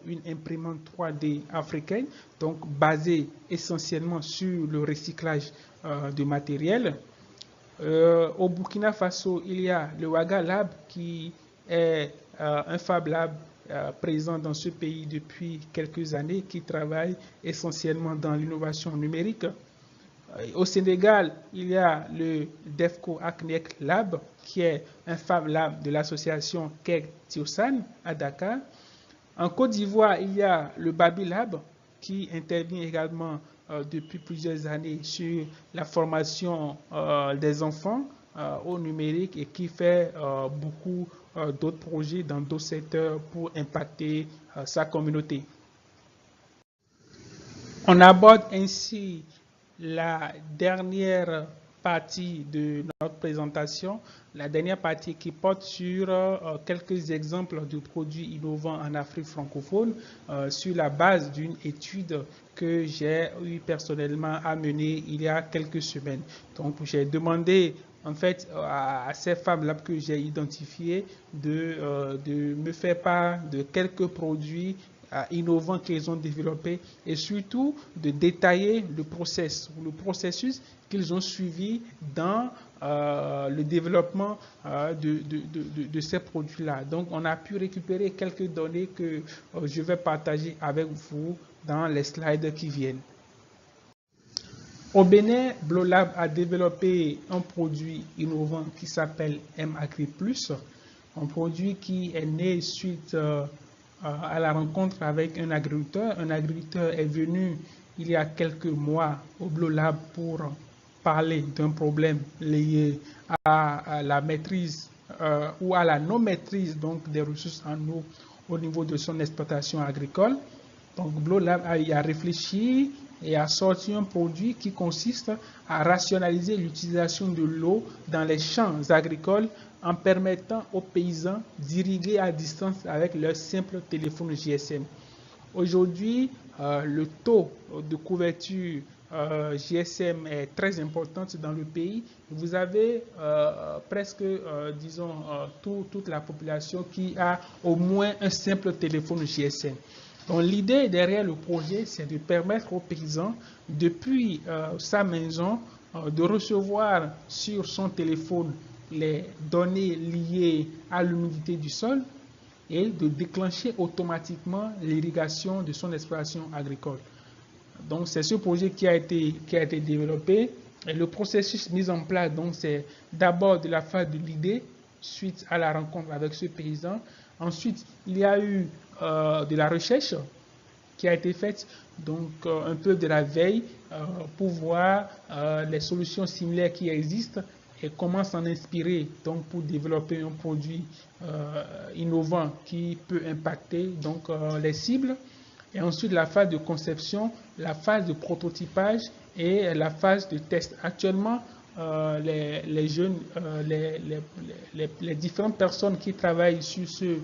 une imprimante 3D africaine, donc basée essentiellement sur le recyclage de matériel. Au Burkina Faso, il y a le Ouaga Lab qui est un Fab Lab présent dans ce pays depuis quelques années qui travaille essentiellement dans l'innovation numérique. Au Sénégal, il y a le DEFCO ACNEC Lab qui est un Fab Lab de l'association Kek Tiosan à Dakar. En Côte d'Ivoire, il y a le Babi Lab qui intervient également depuis plusieurs années sur la formation des enfants au numérique et qui fait beaucoup d'autres projets dans d'autres secteurs pour impacter sa communauté. On aborde ainsi la dernière partie de notre présentation, la dernière partie qui porte sur quelques exemples de produits innovants en Afrique francophone sur la base d'une étude que j'ai eu personnellement à mener il y a quelques semaines. Donc j'ai demandé en fait à ces femmes-là que j'ai identifiées de me faire part de quelques produits innovants qu'ils ont développés et surtout de détailler le processus qu'ils ont suivi dans le développement de ces produits-là. Donc, on a pu récupérer quelques données que je vais partager avec vous dans les slides qui viennent. Au Bénin, Blolab a développé un produit innovant qui s'appelle M-Agri+, un produit qui est né suite à la rencontre avec un agriculteur. Un agriculteur est venu il y a quelques mois au Blolab pour parler d'un problème lié à la maîtrise ou à la non-maîtrise donc des ressources en eau au niveau de son exploitation agricole. Donc Blolab a réfléchi et a sorti un produit qui consiste à rationaliser l'utilisation de l'eau dans les champs agricoles en permettant aux paysans d'irriguer à distance avec leur simple téléphone GSM. Aujourd'hui, le taux de couverture GSM est très important dans le pays. Vous avez presque, disons, toute la population qui a au moins un simple téléphone GSM. Donc l'idée derrière le projet, c'est de permettre aux paysans, depuis sa maison, de recevoir sur son téléphone les données liées à l'humidité du sol et de déclencher automatiquement l'irrigation de son exploitation agricole. Donc c'est ce projet qui a été développé. Et le processus mis en place, donc c'est d'abord de la phase de l'idée, suite à la rencontre avec ce paysan. Ensuite, il y a eu de la recherche qui a été faite, donc un peu de la veille pour voir les solutions similaires qui existent et comment s'en inspirer donc pour développer un produit innovant qui peut impacter donc les cibles. Et ensuite la phase de conception, la phase de prototypage et la phase de test. Actuellement, les jeunes, les différentes personnes qui travaillent sur ce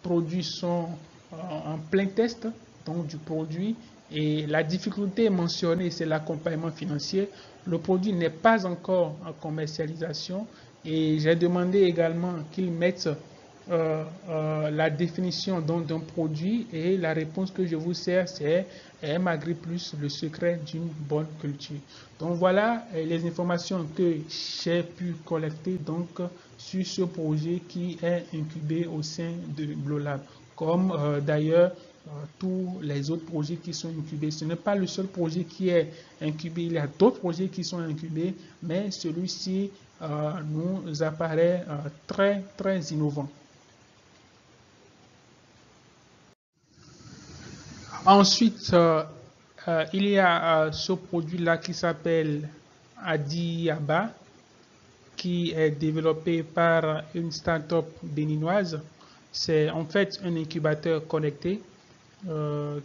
produit sont en plein test donc du produit, et la difficulté mentionnée, c'est l'accompagnement financier. Le produit n'est pas encore en commercialisation et j'ai demandé également qu'ils mettent la définition d'un produit, et la réponse que je vous sers, c'est M-Agri Plus, le secret d'une bonne culture. Donc voilà les informations que j'ai pu collecter donc sur ce projet qui est incubé au sein de Blolab. Comme d'ailleurs tous les autres projets qui sont incubés. Ce n'est pas le seul projet qui est incubé, il y a d'autres projets qui sont incubés, mais celui-ci nous apparaît très, très innovant. Ensuite, il y a ce produit-là qui s'appelle Adiaba, qui est développé par une start-up béninoise. C'est en fait un incubateur connecté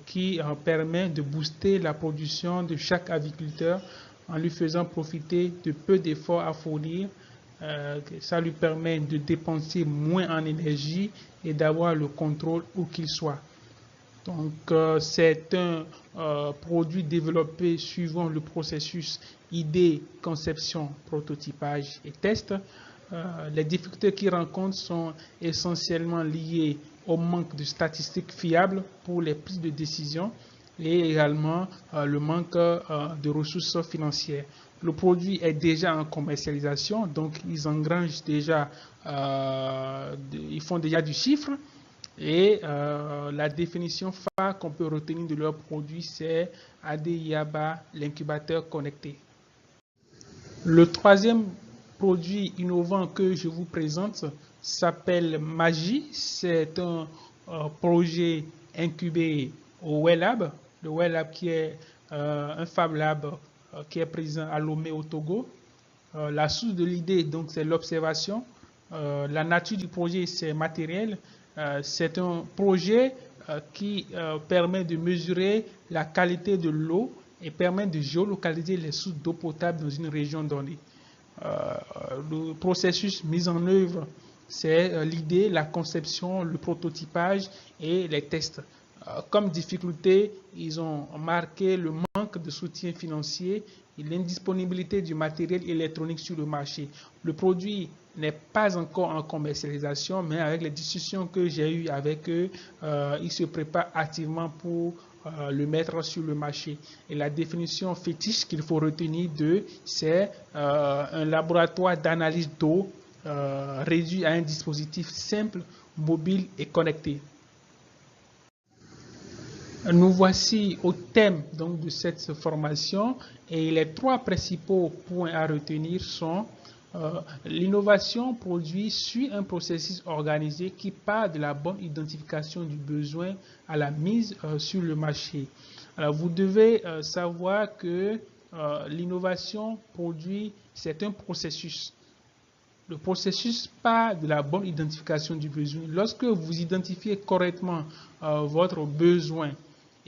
qui permet de booster la production de chaque agriculteur en lui faisant profiter de peu d'efforts à fournir. Ça lui permet de dépenser moins en énergie et d'avoir le contrôle où qu'il soit. Donc, c'est un produit développé suivant le processus idée, conception, prototypage et test. Les difficultés qu'il rencontre sont essentiellement liées au manque de statistiques fiables pour les prises de décision et également le manque de ressources financières. Le produit est déjà en commercialisation, donc ils engrangent déjà, ils font déjà du chiffre. Et la définition phare qu'on peut retenir de leur produit, c'est ADIABA, l'incubateur connecté. Le troisième produit innovant que je vous présente s'appelle Magie. C'est un projet incubé au WellLab. Le WellLab qui est un Fab Lab qui est présent à Lomé au Togo. La source de l'idée, donc, c'est l'observation. La nature du projet, c'est matériel. C'est un projet qui permet de mesurer la qualité de l'eau et permet de géolocaliser les sources d'eau potable dans une région donnée. Le processus mis en œuvre, c'est l'idée, la conception, le prototypage et les tests. Comme difficulté, ils ont marqué le manque de soutien financier et l'indisponibilité du matériel électronique sur le marché. Le produit n'est pas encore en commercialisation, mais avec les discussions que j'ai eues avec eux, ils se préparent activement pour le mettre sur le marché. Et la définition fétiche qu'il faut retenir d'eux, c'est un laboratoire d'analyse d'eau réduit à un dispositif simple, mobile et connecté. Nous voici au thème donc de cette formation, et les trois principaux points à retenir sont l'innovation produit suit un processus organisé qui part de la bonne identification du besoin à la mise sur le marché. Alors vous devez savoir que l'innovation produit, c'est un processus. Le processus part de la bonne identification du besoin. Lorsque vous identifiez correctement votre besoin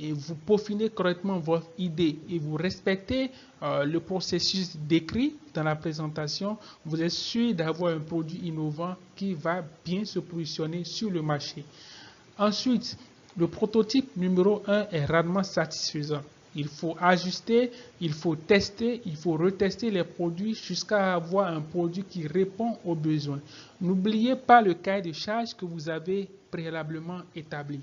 et vous peaufinez correctement votre idée et vous respectez le processus décrit dans la présentation, vous êtes sûr d'avoir un produit innovant qui va bien se positionner sur le marché. Ensuite, Le prototype numéro 1 est rarement satisfaisant. Il faut ajuster, il faut tester, il faut retester les produits jusqu'à avoir un produit qui répond aux besoins. N'oubliez pas le cahier de charge que vous avez préalablement établi.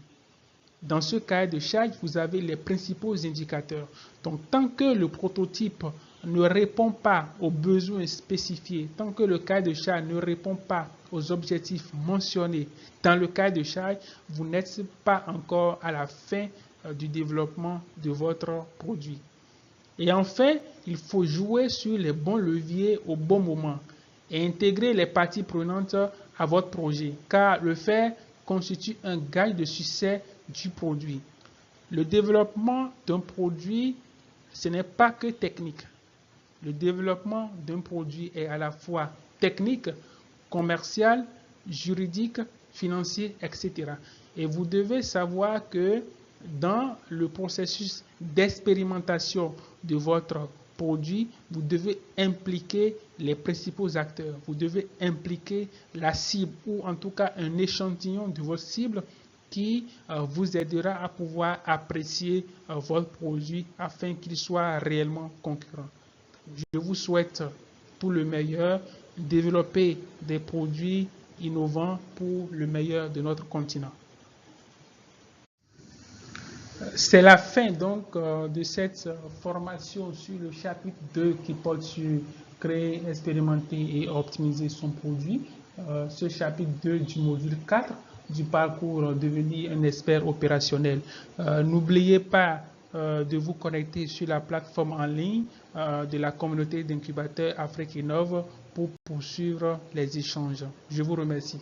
Dans ce cahier de charge, vous avez les principaux indicateurs. Donc, tant que le prototype ne répond pas aux besoins spécifiés, tant que le cahier de charge ne répond pas aux objectifs mentionnés dans le cahier de charge, vous n'êtes pas encore à la fin du développement de votre produit. Et enfin, il faut jouer sur les bons leviers au bon moment et intégrer les parties prenantes à votre projet, car le faire constitue un gage de succès du produit. Le développement d'un produit, ce n'est pas que technique. Le développement d'un produit est à la fois technique, commercial, juridique, financier, etc. Et vous devez savoir que dans le processus d'expérimentation de votre produit, vous devez impliquer les principaux acteurs. Vous devez impliquer la cible ou en tout cas un échantillon de votre cible qui vous aidera à pouvoir apprécier votre produit afin qu'il soit réellement concurrent. Je vous souhaite tout le meilleur. Développer des produits innovants pour le meilleur de notre continent. C'est la fin donc de cette formation sur le chapitre 2 qui porte sur créer, expérimenter et optimiser son produit. Ce chapitre 2 du module 4 du parcours devenir un expert opérationnel. N'oubliez pas de vous connecter sur la plateforme en ligne de la communauté d'incubateurs Afrique Innove pour poursuivre les échanges. Je vous remercie.